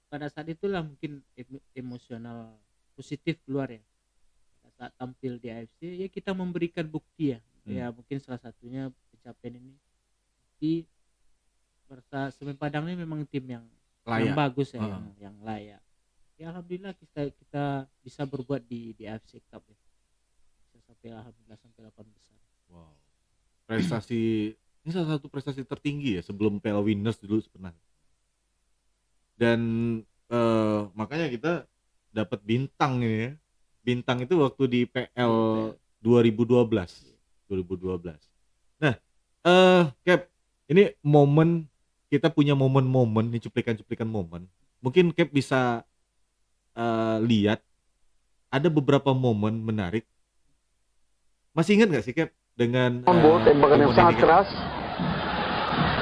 Pada saat itulah mungkin emosional positif keluar ya. Pada saat tampil di AFC ya kita memberikan bukti ya. Ya mungkin salah satunya pencapaian ini. Di merasa Semen Padang ini memang tim yang Layak. bagus ya, Ah. yang layak. Ya alhamdulillah kita bisa berbuat di AFC Cup ya. Bisa sampai alhamdulillah sampai 8 besar. Wow. Prestasi ini salah satu prestasi tertinggi ya sebelum Piala Winners dulu pernah. Dan makanya kita dapat bintang ini ya. Bintang itu waktu di PL 2012. Nah, Cap, ini momen kita punya momen-momen, ini cuplikan-cuplikan momen. Mungkin Cap bisa lihat ada beberapa momen menarik. Masih ingat nggak sih Cap dengan tembakan yang momen sangat ini, Cap? keras.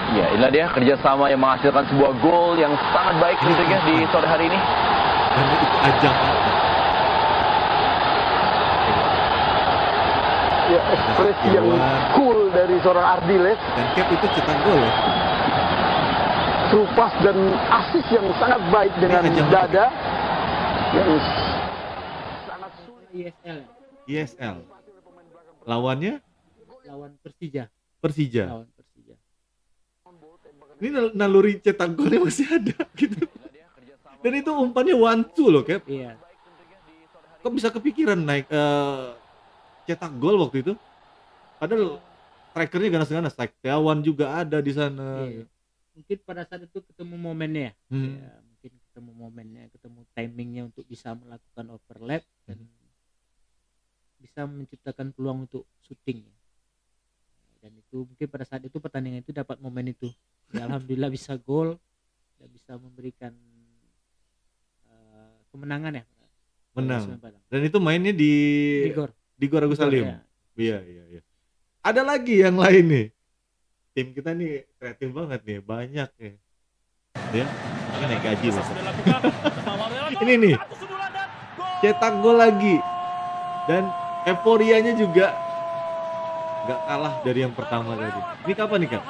Ya, inilah dia kerjasama yang menghasilkan sebuah gol yang sangat baik tentunya di sore hari ini. Dan itu ajang apa? Ya, ekspresi yang cool dari seorang Ardiles, Dan Cap itu cetak gol ya. trupas dan asis yang sangat baik dengan Ini ajang dada yang sangat sulit. ISL ya, ISL. Lawannya lawan Persija. Persija. Lawan Persija. Ini naluri cetak golnya masih ada gitu. Dan itu umpannya one two loh Cap. Iya. Kok bisa kepikiran naik cetak gol waktu itu? Padahal strikernya ganas-ganas, Setiawan juga ada di sana. Iya. Mungkin pada saat itu ketemu momennya ya. Hmm. Ya, mungkin ketemu momennya, ketemu timingnya untuk bisa melakukan overlap dan bisa menciptakan peluang untuk syuting ya. Dan itu mungkin pada saat itu pertandingan itu dapat momen itu. Ya, alhamdulillah bisa gol dan bisa memberikan kemenangan ya. Menang. Semen Padang. Dan itu mainnya di Igor. Gor Agus Salim. Ya. Iya. Ada lagi yang lain nih. Tim kita nih kreatif banget nih, banyak nih. Ya, ini naik gaji loh. Ini nih, cetak gol lagi. Dan euforianya juga nggak kalah dari yang pertama tadi. Ini kapan nih Kak?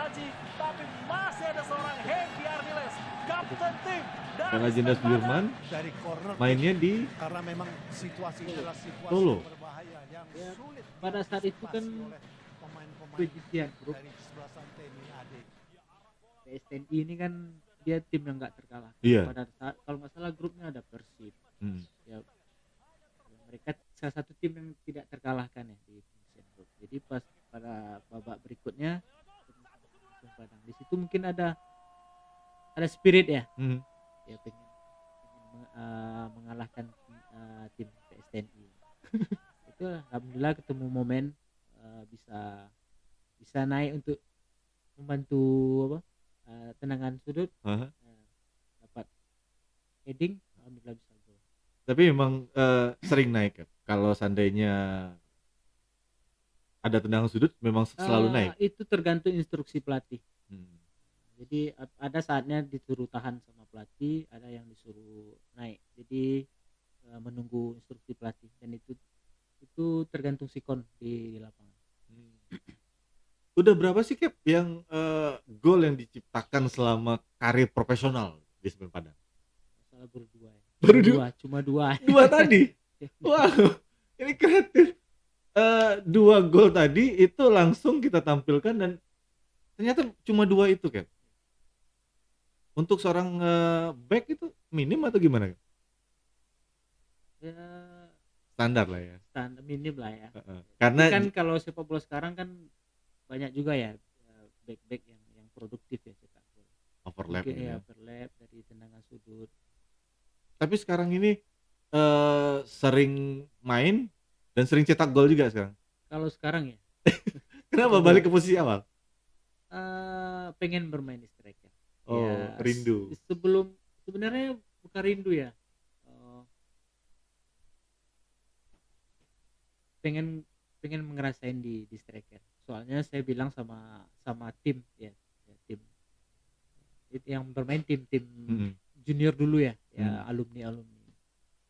Piala Jenderal Sudirman dari corner mainnya di karena memang situasi adalah situasi Solo. berbahaya yang Ya, sulit pada saat itu kan pemain-pemain penyisian grup dari kesebelasan TNI AD. PSTNI ini kan dia tim yang nggak terkalahkan. Iya. Pada saat kalau nggak salah grupnya ada Persib. Hmm. Ya, mereka salah satu tim yang tidak terkalahkan ya di Indonesian Group. Jadi pas pada babak berikutnya Padang di situ mungkin ada spirit ya, Hmm. ya pengen mengalahkan tim PSTNI. Itu alhamdulillah ketemu momen bisa naik untuk membantu tendangan sudut, Aha. dapat heading, alhamdulillah bisa gol. Tapi memang sering naik Cap. Kalau seandainya ada tendangan sudut memang selalu naik. Itu tergantung instruksi pelatih. Hmm. Jadi ada saatnya disuruh tahan sama pelatih, ada yang disuruh naik. Jadi menunggu instruksi pelatih, dan itu tergantung sikon di lapangan. Udah berapa sih Cap yang gol yang diciptakan selama karir profesional di Semen Padang? Masalah berdua ya. Baru Cuma dua. Dua tadi. Wow, ini kreatif. Dua gol tadi itu langsung kita tampilkan dan ternyata cuma dua itu Cap. Untuk seorang back itu minim atau gimana? Cap? Ya, Standar lah ya. standar minim lah ya. Karena Kan kalau sepak bola sekarang kan banyak juga ya back yang produktif ya cetak gol. overlap Mungkin ya. ya overlap dari tendangan sudut. Tapi sekarang ini sering main dan sering cetak gol juga sekarang. Kalau sekarang ya Kenapa balik ke posisi awal? pengen bermain di striker. Oh, Ya, rindu. Sebenarnya bukan rindu ya. Pengen ngerasain di striker. Soalnya saya bilang sama tim ya tim yang bermain tim Mm-mm. junior dulu ya alumni.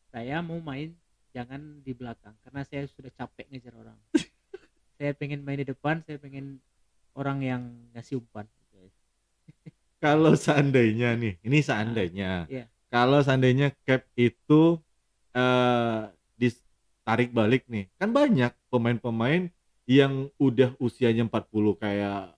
Saya mau main jangan di belakang karena saya sudah capek ngejar orang. Saya pengen main di depan, saya pengen orang yang ngasih umpan. Kalau seandainya nih, ini seandainya. Iya. Kalau seandainya Cap itu ditarik balik nih. Kan banyak pemain-pemain yang udah usianya 40 kayak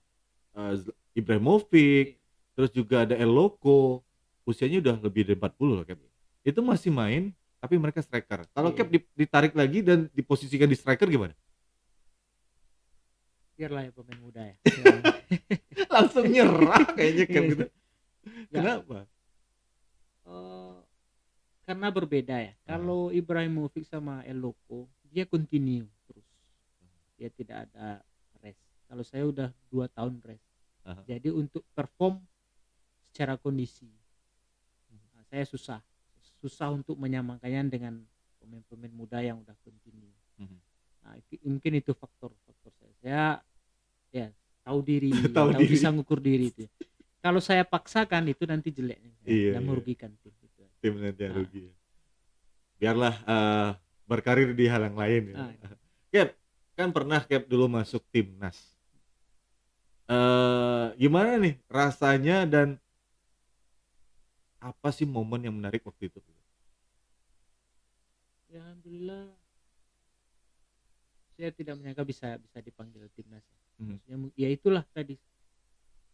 Ibrahimovic, terus juga ada El Loco, usianya udah lebih dari 40 loh Cap. Itu masih main tapi mereka striker. Kalau Iya. Cap ditarik lagi dan diposisikan di striker gimana? Biarlah ya pemain muda ya. Langsung nyerah kayaknya Cap gitu. Ya, Kenapa? karena berbeda ya. Kalau Ibrahimovic sama El Loco, dia continue terus. Dia tidak ada rest. Kalau saya udah 2 tahun rest. Aha. Jadi untuk perform secara kondisi, saya susah untuk menyamakannya dengan pemain-pemain muda yang udah continue. Mhm. Nah, mungkin itu faktor saya ya tahu diri, Tahu tahu diri. bisa ngukur diri itu. Kalau saya paksakan itu nanti jeleknya Iya, dan iya. merugikan tim itu. Tim nanti yang Nah. rugi. Biarlah berkarir di hal yang lain ya. Nah. Cap, kan pernah Cap dulu masuk timnas. Gimana nih rasanya dan apa sih momen yang menarik waktu itu? Ya, alhamdulillah saya tidak menyangka bisa dipanggil timnas. Mhm. Maksudnya ya itulah tadi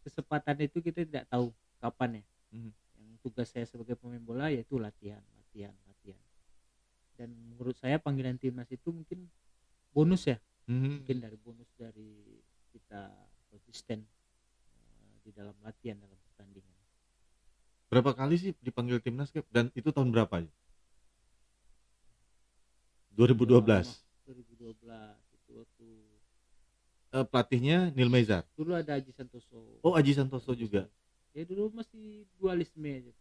kesempatan itu kita tidak tahu kapan ya. Mhm. Yang tugas saya sebagai pemain bola yaitu latihan. Dan menurut saya panggilan timnas itu mungkin bonus ya. Mungkin dari bonus dari kita konsisten di dalam latihan, dalam pertandingan. Berapa kali sih dipanggil timnas Cap? Dan itu tahun berapa? 2012. 2012 itu waktu Pelatihnya Neil Mezar. dulu ada Aji Santoso. Oh, Aji Santoso juga. Ya dulu masih dualisme aja.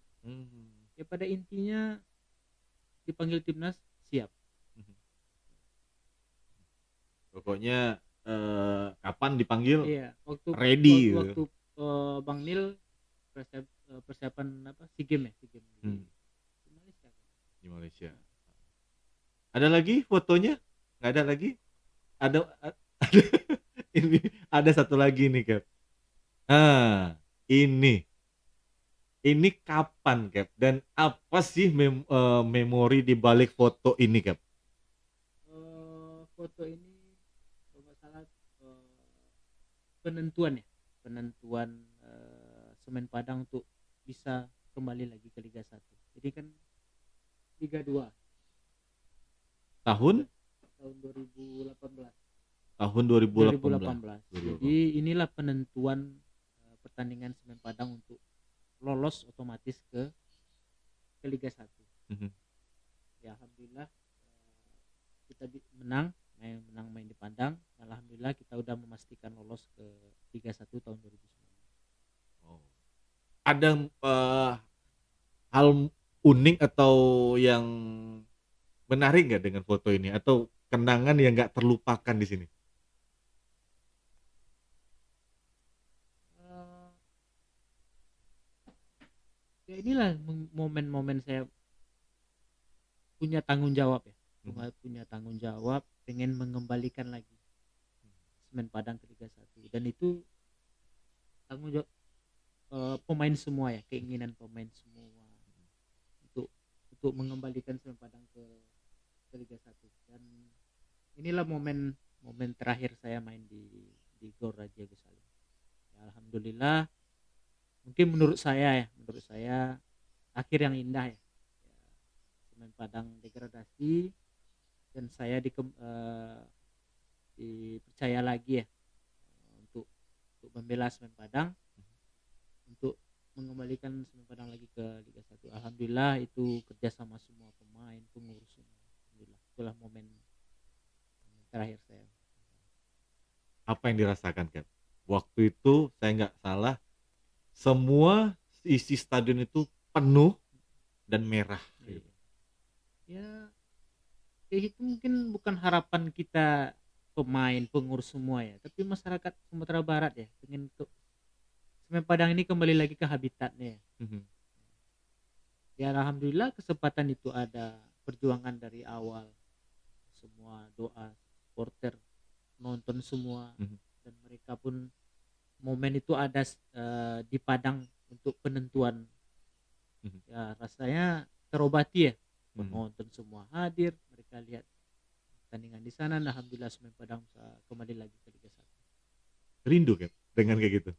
Ya pada intinya dipanggil timnas siap. Pokoknya kapan dipanggil Iya, ready gitu. waktu Bang Nil persiapan SEA Games di Malaysia. Di Malaysia. Ada lagi fotonya? Nggak ada lagi? Ada ini ada satu lagi nih Cap. Ini kapan Cap? Dan apa sih memori di balik foto ini Cap? Foto ini kalau nggak salah penentuan Semen Padang untuk bisa kembali lagi ke Liga 1. Jadi kan Liga 2 Tahun tahun 2018. tahun 2018. 2018. Jadi inilah penentuan pertandingan Semen Padang untuk lolos otomatis ke Liga 1. Mhm. Ya alhamdulillah kita menang main di Padang. Alhamdulillah kita udah memastikan lolos ke Liga 1 tahun 2019. Oh. Ada hal unik atau yang menarik nggak dengan foto ini atau kenangan yang nggak terlupakan di sini? Eh, Ya inilah momen-momen saya punya tanggung jawab ya. Punya tanggung jawab pengen mengembalikan lagi Semen Padang ke Liga 1 dan itu tanggung jawab pemain semua ya, keinginan pemain semua untuk mengembalikan Semen Padang ke Liga 1 dan inilah momen terakhir saya main di Gor Raja Gusalim. Ya, alhamdulillah mungkin menurut saya akhir yang indah ya. Semen Padang degradasi dan saya dipercaya lagi ya untuk membela Semen Padang untuk mengembalikan Semen Padang lagi ke Liga 1. Alhamdulillah itu kerjasama semua pemain, pengurus semua. Alhamdulillah itulah momen terakhir saya. Apa yang dirasakan, Cap? Waktu itu saya nggak salah, semua isi stadion itu penuh dan merah. Gitu. Ya itu mungkin bukan harapan kita pemain, pengurus semua ya, tapi masyarakat Sumatera Barat ya pengen Semen Padang ini kembali lagi ke habitatnya ya. Mhm. Ya alhamdulillah kesempatan itu ada, perjuangan dari awal, semua doa supporter, nonton semua, dan mereka pun momen itu ada di Padang untuk penentuan. Ya rasanya terobati ya, penonton semua hadir, mereka lihat pertandingan di sana. Alhamdulillah Semen Padang bisa kembali lagi ke Liga 1. Rindu, Cap, dengan kayak gitu.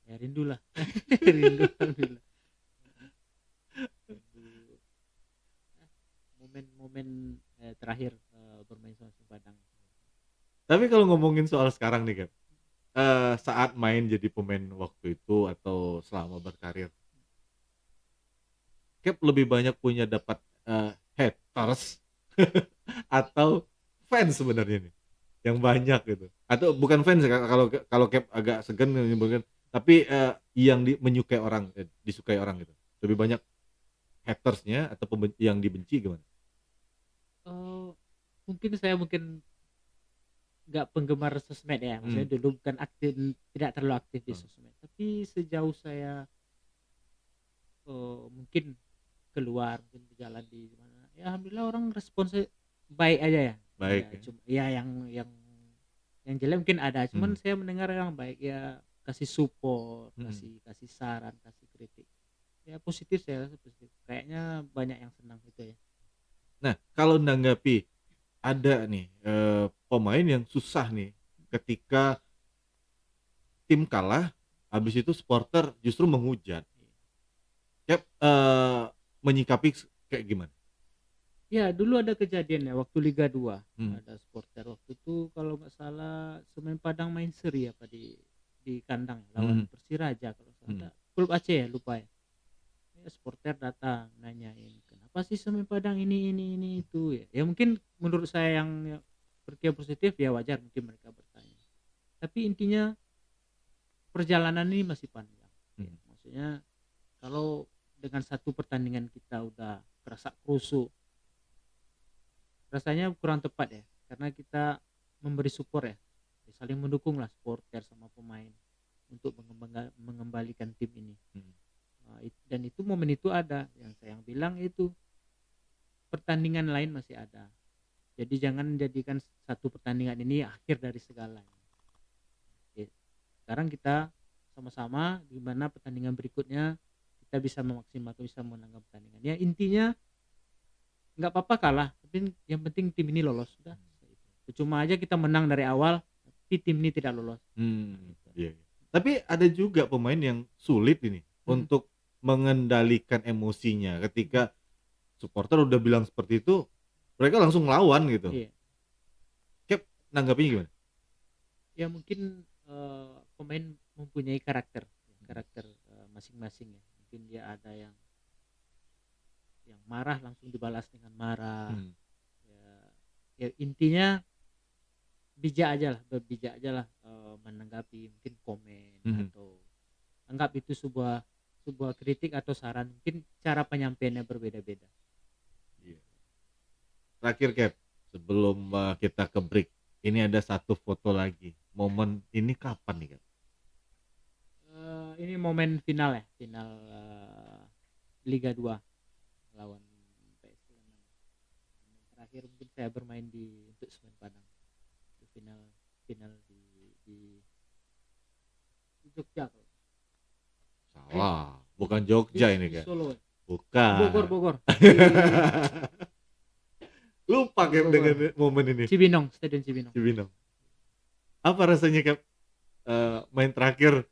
Ya rindulah. Rindu alhamdulillah. Momen-momen terakhir bermain sama Semen Padang. Tapi kalau ngomongin soal sekarang nih, Cap, saat main jadi pemain waktu itu atau selama berkarir, Cap lebih banyak punya dapat haters atau fans sebenarnya nih yang banyak gitu, atau bukan fans ya, kalau Cap agak segan menyebutkan, tapi yang menyukai orang, disukai orang gitu, lebih banyak hatersnya atau yang dibenci gimana? Mungkin saya nggak penggemar sosmed ya, maksudnya dulu bukan aktif, tidak terlalu aktif di sosmed, tapi sejauh saya mungkin keluar, mungkin berjalan di mana, ya alhamdulillah orang responsnya baik aja ya. Baik Ya, ya. cuma ya yang jelek mungkin ada, cuman saya mendengar yang baik ya, kasih support, kasih saran, kasih kritik. Ya positif, saya rasa positif. Kayaknya banyak yang senang gitu ya. Nah, kalau nanggapi ada nih pemain yang susah nih ketika tim kalah, habis itu supporter justru menghujat. Cap menyikapi kayak gimana? Ya dulu ada kejadian ya waktu Liga 2, ada supporter waktu itu kalau nggak salah Semen Padang main seri apa di kandang ya, lawan Persiraja kalau salah, klub Aceh ya, lupa ya. Supporter datang nanyain kenapa sih Semen Padang ini itu ya. Ya mungkin menurut saya yang berpikir positif ya wajar mungkin mereka bertanya. Tapi intinya perjalanan ini masih panjang. Ya, maksudnya kalau dengan satu pertandingan kita udah kerasa krusuk, rasanya kurang tepat ya, karena kita memberi support ya, saling mendukung lah supporter sama pemain untuk mengembalikan tim ini. Dan itu momen itu ada, yang saya bilang itu pertandingan lain masih ada, jadi jangan jadikan satu pertandingan ini akhir dari segalanya. Sekarang kita sama-sama di mana pertandingan berikutnya kita bisa memaksimalkan, bisa menangkan pertandingan. Ya intinya nggak apa-apa kalah, tapi yang penting tim ini lolos sudah. Cuma aja kita menang dari awal, tapi tim ini tidak lolos. Iya. Tapi ada juga pemain yang sulit ini untuk mengendalikan emosinya ketika supporter udah bilang seperti itu, mereka langsung ngelawan gitu. Iya. Cap, nanggapinya gimana? Ya mungkin pemain mempunyai karakter masing-masing ya. Mungkin dia ada yang marah langsung dibalas dengan marah. Ya intinya bijak aja lah menanggapi mungkin komen atau anggap itu sebuah kritik atau saran, mungkin cara penyampaiannya berbeda-beda. Terakhir Cap, sebelum kita ke break, ini ada satu foto lagi. Momen ini kapan nih Cap? Ini momen final Liga 2 lawan PSM. Terakhir mungkin saya bermain untuk Semen Padang. Di final di Jogja. Salah, bukan Jogja ini di Cap. Solo. Bukan. Bogor. Lupa Cap dengan momen ini. Stadion Cibinong. Apa rasanya Cap main terakhir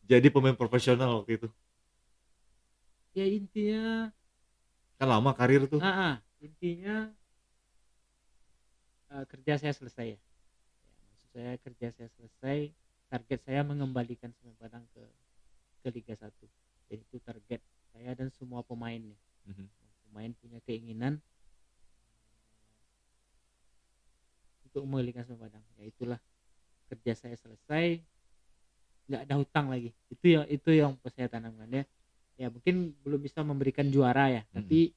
jadi pemain profesional waktu itu? Ya intinya Kan lama karir tuh. intinya kerja saya selesai ya. Maksud saya kerja saya selesai, target saya mengembalikan Semen Padang ke Liga 1. Jadi itu target saya dan semua pemainnya. Pemain punya keinginan untuk mengembalikan Semen Padang. Ya itulah, kerja saya selesai, nggak ada hutang lagi. Itu yang saya tanamkan ya. Ya mungkin belum bisa memberikan juara ya, tapi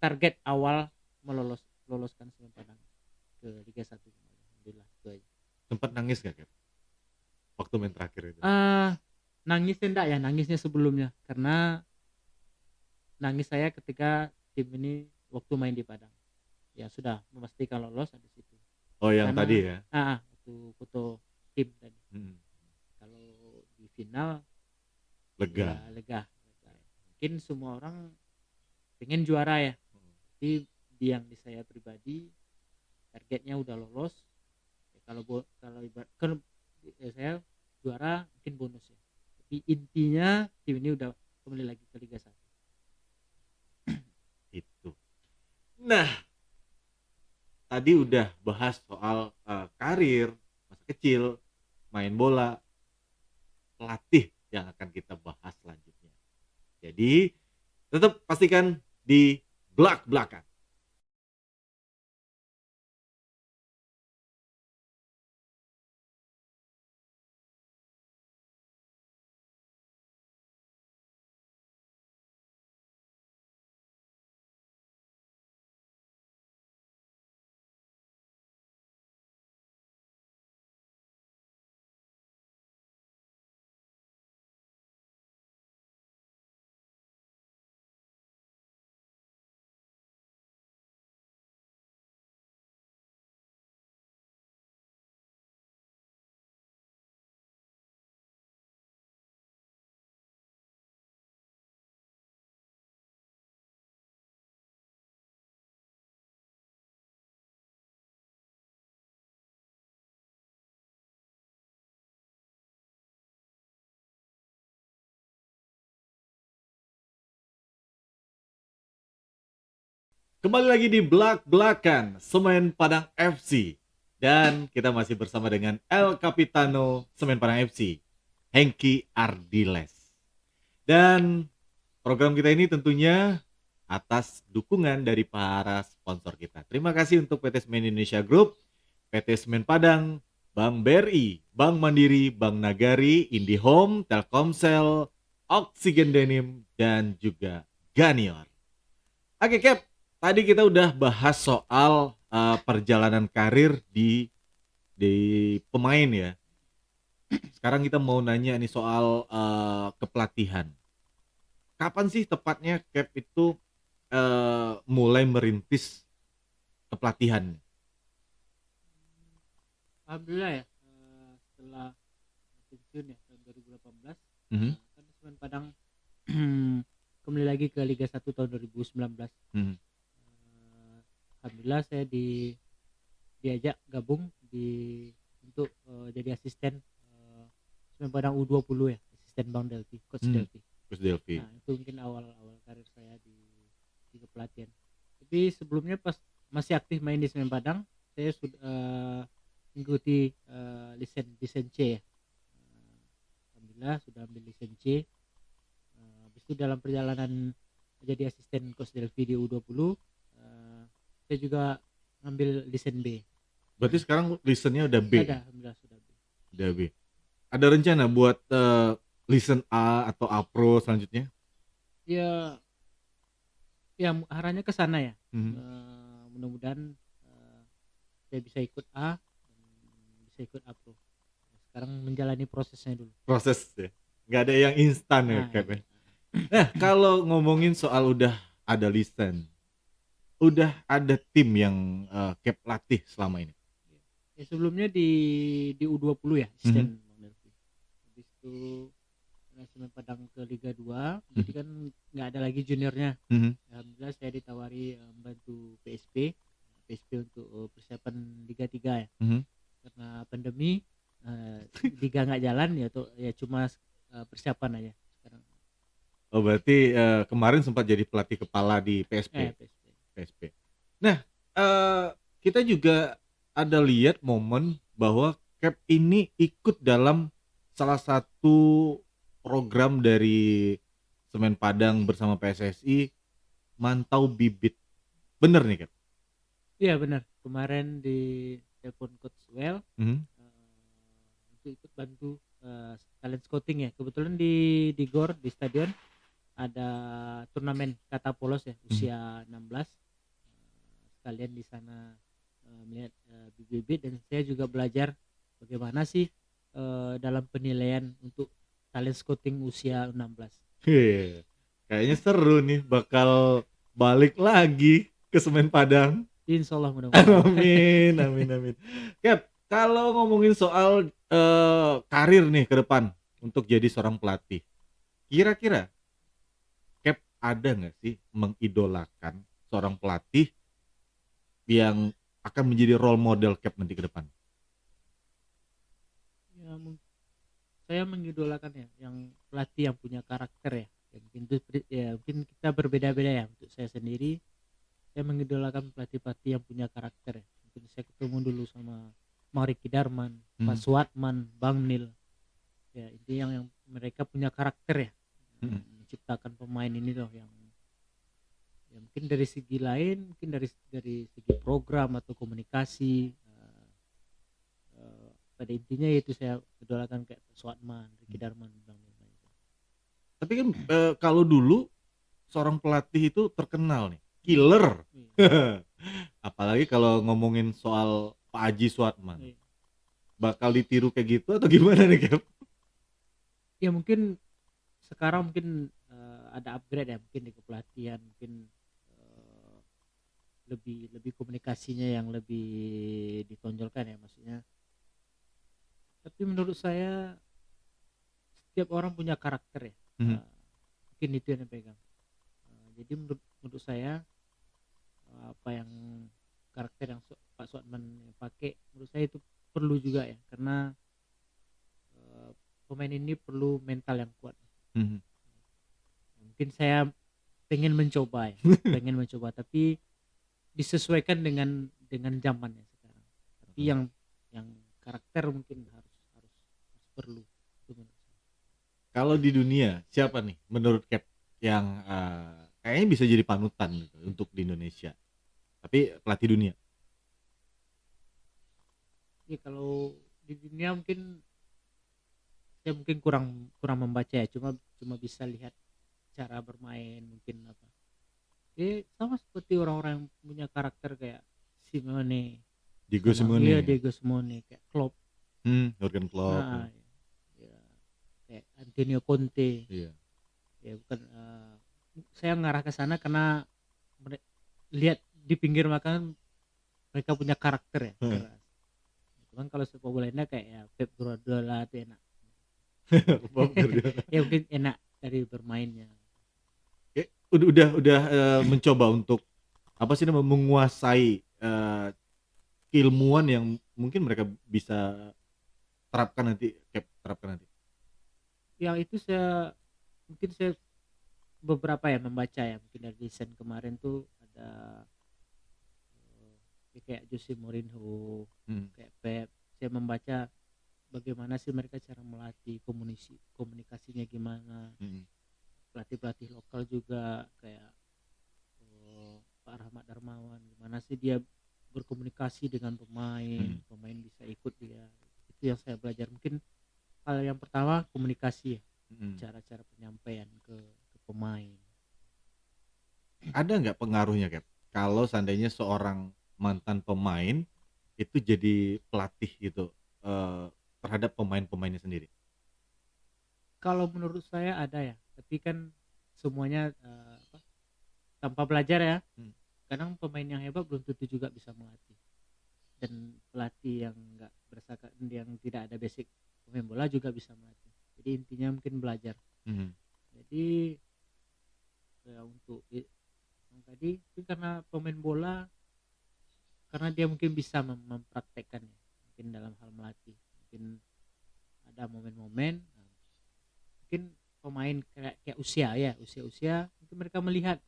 target awal meloloskan Semen Padang ke Liga 1. Alhamdulillah itu aja. Sempat nangis gak Cap? Waktu main terakhir itu? Nangisnya enggak ya, nangisnya sebelumnya. Karena nangis saya ketika tim ini waktu main di Padang. Ya sudah memastikan lolos ada situ. Oh yang Karena, tadi ya? Waktu foto tim tadi. Kalau di final Lega. ya, lega. Mungkin semua orang pengen juara ya. Tapi yang di saya pribadi targetnya udah lolos. Ya, kalau saya juara mungkin bonus ya. Tapi intinya tim ini udah kembali lagi ke Liga 1. Itu. Nah, tadi udah bahas soal karir, masa kecil, main bola, pelatih yang akan kita bahas selanjutnya. Jadi, tetap pastikan di belak-belakan. Kembali lagi di belak-belakan Semen Padang FC. Dan kita masih bersama dengan El Capitano Semen Padang FC, Hengki Ardiles. Dan program kita ini tentunya atas dukungan dari para sponsor kita. Terima kasih untuk PT Semen Indonesia Group, PT Semen Padang, Bank BRI, Bank Mandiri, Bank Nagari, IndiHome, Telkomsel, Oxygen Denim, dan juga Ganior. Oke Cap, tadi kita udah bahas soal perjalanan karir di pemain ya. Sekarang kita mau nanya nih soal kepelatihan. Kapan sih tepatnya Cap itu mulai merintis kepelatihan? Alhamdulillah ya, setelah pensiun ya tahun 2018, kan Semen Padang kembali lagi ke Liga 1 tahun 2019. Alhamdulillah saya diajak gabung untuk jadi asisten Semen Padang U20 ya, asisten Bang Delpi, Coach Delpi. Coach Delvi. Nah, itu mungkin awal-awal karir saya di kepelatihan. Tapi sebelumnya pas masih aktif main di Semen Padang, saya sudah mengikuti lisen C ya. Alhamdulillah sudah ambil lisen C. Habis itu dalam perjalanan menjadi asisten Coach Delvi di U20, saya juga ngambil lisen B. Berarti sekarang lisennya udah B. Ada, alhamdulillah sudah B. Udah B. Ada rencana buat lisen A atau A Pro selanjutnya? Ya, arahnya ke sana ya. Mhm. Mudah-mudahan saya bisa ikut A dan bisa ikut A Pro. Sekarang menjalani prosesnya dulu. Proses ya. Nggak ada yang instan ya, Nah, Cap ya. Nah, kalau ngomongin soal udah ada listen, udah ada tim yang Cap latih selama ini. ya sebelumnya di U20 ya, asisten Bang Delvi. Habis itu Semen Padang ke Liga 2, jadi kan nggak ada lagi juniornya. Mhm. Alhamdulillah saya ditawari membantu PSP untuk persiapan Liga 3 ya. Mhm. Karena pandemi liga nggak jalan ya cuma persiapan aja sekarang. Oh, berarti kemarin sempat jadi pelatih kepala di PSP. PSP. PSP. Nah, kita juga ada lihat momen bahwa Cap ini ikut dalam salah satu program dari Semen Padang bersama PSSI, mantau bibit. Bener nih, Cap? Iya benar. Kemarin di telepon Coach Well Mhm. untuk ikut bantu talent scouting ya. Kebetulan di GOR di stadion ada turnamen kata polos ya usia 16. Sekalian di sana melihat bibit dan saya juga belajar bagaimana sih dalam penilaian untuk talent scouting usia 16. Heh, kayaknya seru nih, bakal balik lagi ke Semen Padang. Insya Allah mudah-mudahan. Amin, amin, amin. Cap, kalau ngomongin soal karir nih ke depan untuk jadi seorang pelatih, kira-kira Cap ada nggak sih mengidolakan seorang pelatih yang akan menjadi role model Cap nanti ke depan? Ya, saya mengidolakan ya yang pelatih yang punya karakter ya. Mungkin kita berbeda-beda ya. Untuk saya sendiri, saya mengidolakan pelatih-pelatih yang punya karakter ya. Mungkin saya ketemu dulu sama Ricky Darman, Pak Suatman, Bang Nil. Ya, itu yang mereka punya karakter ya. Menciptakan pemain ini loh yang ya mungkin dari segi lain, mungkin dari segi program atau komunikasi, pada intinya itu saya idolakan kayak Pak Suatman, Ricky Darman, Bang Nil. Tapi kan kalau dulu seorang pelatih itu terkenal nih, killer. Apalagi kalau ngomongin soal Pak Haji Suatman. Iya. Bakal ditiru kayak gitu atau gimana nih, Cap? Ya mungkin sekarang mungkin ada upgrade ya, mungkin di kepelatihan, mungkin lebih komunikasinya yang lebih ditonjolkan ya maksudnya. Tapi menurut saya setiap orang punya karakter ya. Mungkin itu yang dipegang. Jadi menurut saya apa yang karakter yang Pak Suatman pakai, menurut saya itu perlu juga ya, karena pemain ini perlu mental yang kuat. Mungkin saya pengen mencoba ya, tapi disesuaikan dengan zamannya sekarang. Tapi yang karakter mungkin harus perlu. Kalau di dunia siapa nih menurut Cap yang kayaknya bisa jadi panutan gitu untuk di Indonesia, tapi pelatih dunia? Ya kalau di dunia mungkin saya mungkin kurang membaca ya, cuma bisa lihat cara bermain mungkin apa. Sama seperti orang-orang yang punya karakter kayak Simeone, Diego Simeone. Diego Simeone, kayak Klopp, Jurgen Klopp. nah, ya, kayak Antonio Conte. Iya. Ya bukan, saya ngarah ke sana karena lihat di pinggir makanan mereka punya karakter ya. Keras. Cuman kalau sepak bola enak kayak ya Pep Guardiola itu enak. Ya mungkin enak dari bermainnya. Udah mencoba untuk apa sih namanya, menguasai keilmuan yang mungkin mereka bisa terapkan nanti, Cap, terapkan nanti. Yang itu saya mungkin saya beberapa ya membaca ya, mungkin dari desain kemarin tuh ada ya kayak Jose Mourinho, kayak Pep. Saya membaca bagaimana sih mereka cara melatih komunikasinya gimana. Pelatih-pelatih lokal juga kayak Pak Rahmat Darmawan, gimana sih dia berkomunikasi dengan pemain bisa ikut dia. Itu yang saya belajar. Mungkin hal yang pertama komunikasi ya, cara-cara penyampaian ke pemain. Ada nggak pengaruhnya, Cap? Kalau seandainya seorang mantan pemain itu jadi pelatih gitu terhadap pemain-pemainnya sendiri? Kalau menurut saya ada ya, tapi kan semuanya tanpa belajar ya. Kadang pemain yang hebat belum tentu juga bisa melatih, dan pelatih yang nggak berdasarkan yang tidak ada basic pemain bola juga bisa melatih. Jadi intinya mungkin belajar. Jadi ya untuk yang tadi itu karena pemain bola, karena dia mungkin bisa mempraktekkannya mungkin dalam hal melatih, mungkin ada momen-momen mungkin pemain kayak usia mungkin mereka melihat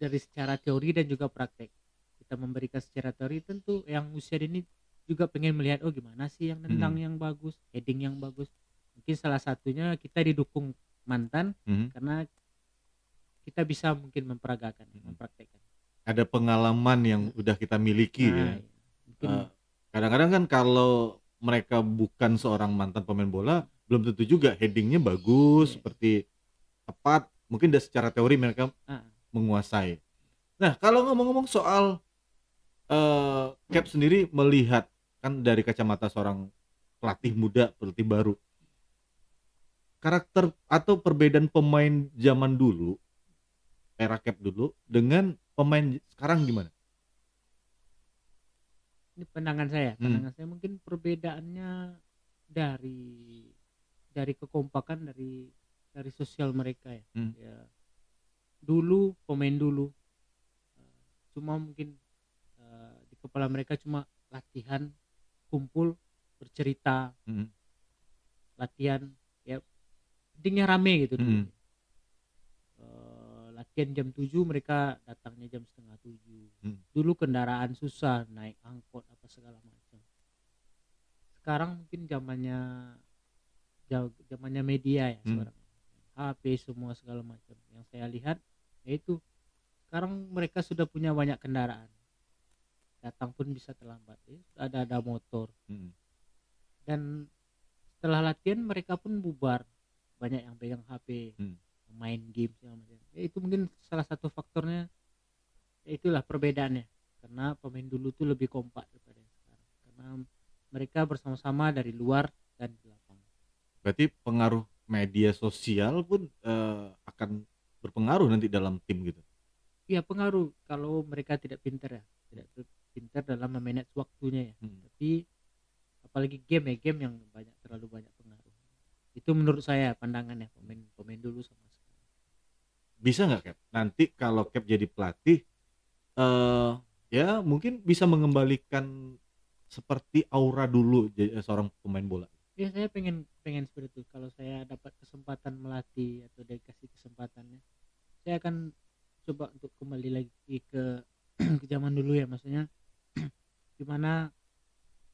dari secara teori dan juga praktek. Kita memberikan secara teori, tentu yang usia ini juga pengen melihat gimana sih yang nendang yang bagus, heading yang bagus. Mungkin salah satunya kita didukung mantan karena kita bisa mungkin mempraktekkan. Ada pengalaman yang udah kita miliki ya. Mungkin Kadang-kadang kan kalau mereka bukan seorang mantan pemain bola, belum tentu juga headingnya bagus, seperti tepat, mungkin dari secara teori mereka menguasai. Nah, kalau ngomong-ngomong soal Cap sendiri melihat kan dari kacamata seorang pelatih muda, pelatih baru, karakter atau perbedaan pemain zaman dulu, era Cap dulu dengan pemain sekarang gimana? ini pandangan saya mungkin perbedaannya dari kekompakan dari sosial mereka ya. Ya dulu pemain dulu cuma mungkin di kepala mereka cuma latihan, kumpul, bercerita, latihan ya pentingnya rame gitu dulu. Latihan jam 7, mereka datangnya jam setengah 7. Dulu kendaraan susah, naik angkot apa segala macam. Sekarang mungkin zamannya media ya sekarang. HP semua segala macam. Yang saya lihat yaitu sekarang mereka sudah punya banyak kendaraan. Datang pun bisa terlambat. Ada motor. Dan setelah latihan mereka pun bubar. Banyak yang pegang HP. Main game segala macam. Itu mungkin salah satu faktornya. Itulah perbedaannya. Karena pemain dulu tuh lebih kompak daripada yang sekarang. Karena mereka bersama-sama dari luar dan di lapangan. Berarti pengaruh media sosial pun akan berpengaruh nanti dalam tim gitu. Iya, pengaruh kalau mereka tidak pintar ya. Tidak pintar dalam memanage waktunya ya. Tapi apalagi game yang terlalu banyak pengaruh. Itu menurut saya pandangannya pemain dulu sama sekarang. Bisa nggak Cap? Nanti kalau Cap jadi pelatih, ya mungkin bisa mengembalikan seperti aura dulu seorang pemain bola. Ya saya pengen seperti itu. Kalau saya dapat kesempatan melatih atau dikasih kesempatannya, saya akan coba untuk kembali lagi ke zaman dulu ya, maksudnya gimana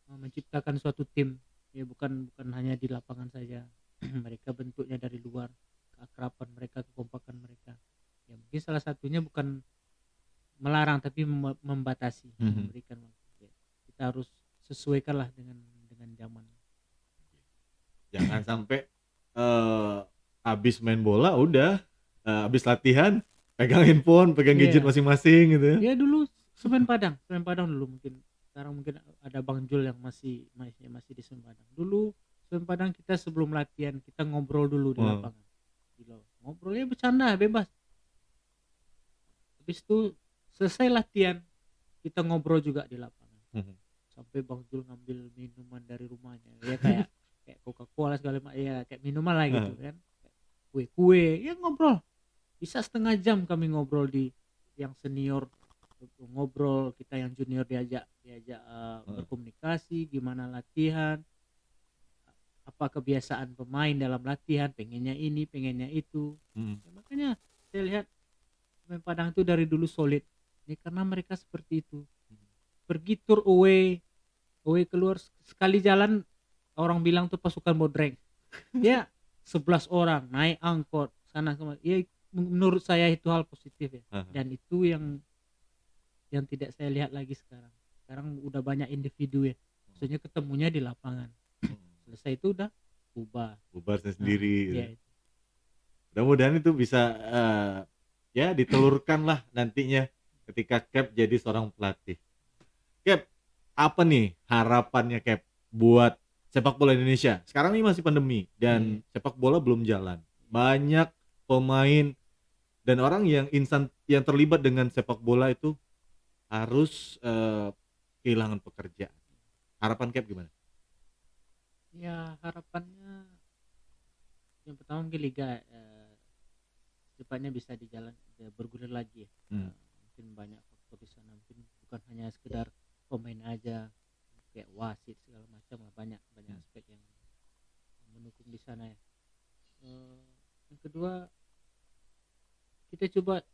menciptakan suatu tim ya, bukan hanya di lapangan saja. Mereka bentuknya dari luar, keakraban mereka, kekompakan mereka ya. Mungkin salah satunya bukan melarang tapi membatasi, memberikan waktu ya. Kita harus sesuaikanlah dengan zaman. Jangan sampai habis main bola udah habis latihan pegang handphone, pegang gadget masing-masing gitu ya. Ya dulu Semen Padang dulu, mungkin sekarang mungkin ada Bang Jul yang masih di Semen Padang. Dulu Semen Padang kita sebelum latihan kita ngobrol dulu di lapangan. Ngobrolnya bercanda bebas. Habis itu selesai latihan kita ngobrol juga di lapangan. Sampai Bang Jul ngambil minuman dari rumahnya ya, kayak Coca-Cola segala macam ya, kayak minuman lah gitu kan. Kue ya, ngobrol. Bisa setengah jam kami ngobrol di yang senior ngobrol, kita yang junior diajak berkomunikasi, gimana latihan, apa kebiasaan pemain dalam latihan, pengennya ini, pengennya itu. Hmm. Ya, makanya saya lihat pemain Padang itu dari dulu solid. Ini karena mereka seperti itu. Pergi tour away keluar sekali jalan, orang bilang tuh pasukan bodreng. Ya 11 orang naik angkot sana kemari. Ya menurut saya itu hal positif ya. Aha. Dan itu yang tidak saya lihat lagi sekarang. Sekarang udah banyak individu ya. Maksudnya ketemunya di lapangan. Selesai itu udah bubar. Bubar sendiri. Ya, itu. Mudah-mudahan itu bisa ya ditelurkan lah nantinya ketika Cap jadi seorang pelatih. Cap, apa nih harapannya Cap buat sepak bola Indonesia? Sekarang ini masih pandemi dan sepak bola belum jalan. Banyak pemain dan orang yang terlibat dengan sepak bola itu harus kehilangan pekerjaan. Harapan Cap gimana? Ya harapannya yang pertama mungkin liga depannya bisa bergulir lagi ya. Mungkin banyak faktor di sana, mungkin bukan hanya sekedar pemain aja, kayak wasit segala macam lah, banyak aspek yang mendukung di sana ya. Yang kedua, kita coba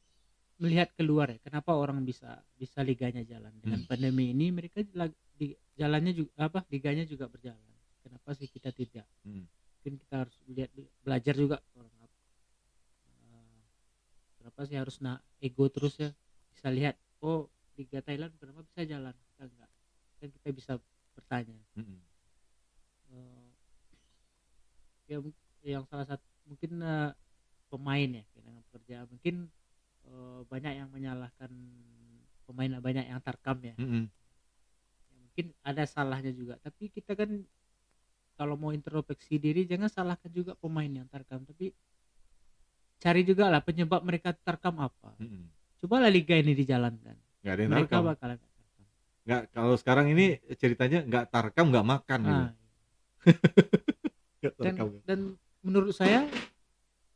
melihat keluar ya, kenapa orang bisa liganya jalan dengan pandemi ini. Mereka jalannya juga liganya juga berjalan, kenapa sih kita tidak? Mungkin kita harus belajar juga orang kenapa sih harus ego terus ya. Bisa lihat, oh Liga Thailand kenapa bisa jalan, kita enggak, kan kita bisa bertanya. Ya yang salah satu mungkin pemain ya, kehilangan pekerjaan, mungkin banyak yang menyalahkan pemain, banyak yang tarkam ya. Ya mungkin ada salahnya juga, tapi kita kan kalau mau introspeksi diri jangan salahkan juga pemain yang tarkam, tapi cari juga lah penyebab mereka tarkam apa. Cobalah liga ini dijalankan, Nggak ada yang mereka tarkam. bakalan tarkam. Nggak, kalau sekarang ini ceritanya nggak tarkam nggak makan gitu. Nggak tarkam. Dan menurut saya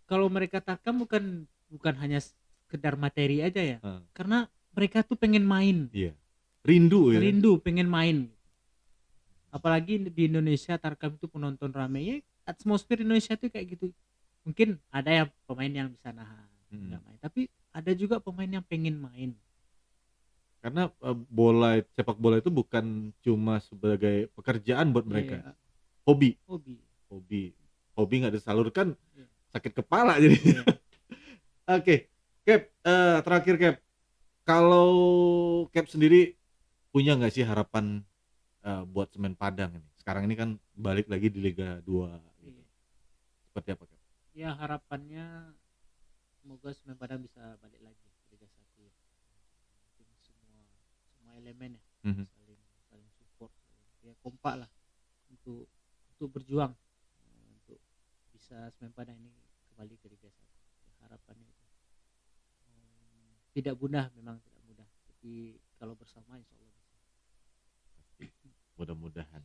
kalau mereka tarkam bukan hanya sekedar materi aja ya, karena mereka tuh pengen main. Iya. Rindu ya. Rindu pengen main. Apalagi di Indonesia tarkam itu penonton rame ya, atmosfer Indonesia tuh kayak gitu. Mungkin ada yang pemain yang bisa nahan nggak main, tapi ada juga pemain yang pengen main. Karena sepak bola itu bukan cuma sebagai pekerjaan buat mereka. Iya. Hobi nggak disalurkan sakit kepala jadi. Iya. Oke, Cap, terakhir Cap, kalau Cap sendiri punya nggak sih harapan buat Semen Padang ini? Sekarang ini kan balik lagi di Liga 2 gitu. Iya. Seperti apa Cap? Ya harapannya semoga Semen Padang bisa balik lagi ke Liga 1 ya. Mungkin semua elemen ya saling support, ya kompak lah untuk berjuang untuk bisa Semen Padang ini kembali ke Liga 1. Ya, harapannya itu tidak mudah, memang tidak mudah, tapi kalau bersama insya Allah bisa. Mudah-mudahan.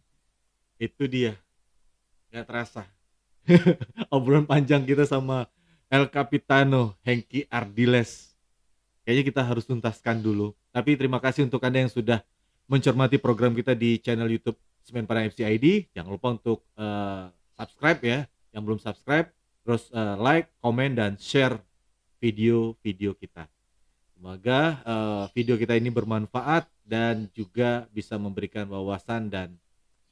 Itu dia, nggak terasa obrolan panjang kita sama El Capitano Hengki Ardiles. Kayaknya kita harus tuntaskan dulu. Tapi terima kasih untuk Anda yang sudah mencermati program kita di channel YouTube Semen Padang FC ID. Jangan lupa untuk subscribe ya, yang belum subscribe. Terus like, komen, dan share video-video kita. Semoga video kita ini bermanfaat dan juga bisa memberikan wawasan dan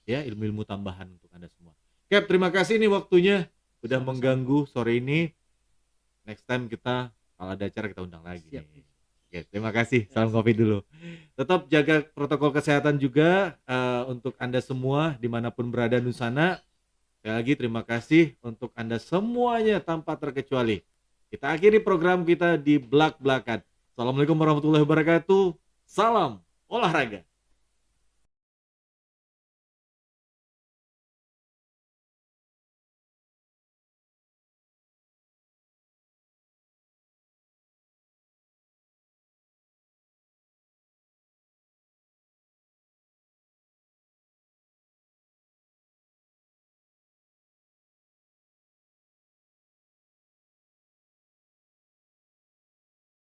ya ilmu-ilmu tambahan untuk Anda semua. Cap, terima kasih nih waktunya udah mengganggu sore ini. Next time kita kalau ada acara kita undang lagi. Siap. Nih. Oke, terima kasih. Salam kopi dulu. Tetap jaga protokol kesehatan juga untuk Anda semua dimanapun berada di sana. Sekali lagi terima kasih untuk Anda semuanya tanpa terkecuali. Kita akhiri program kita di Blak-Blakan. Assalamualaikum warahmatullahi wabarakatuh. Salam olahraga.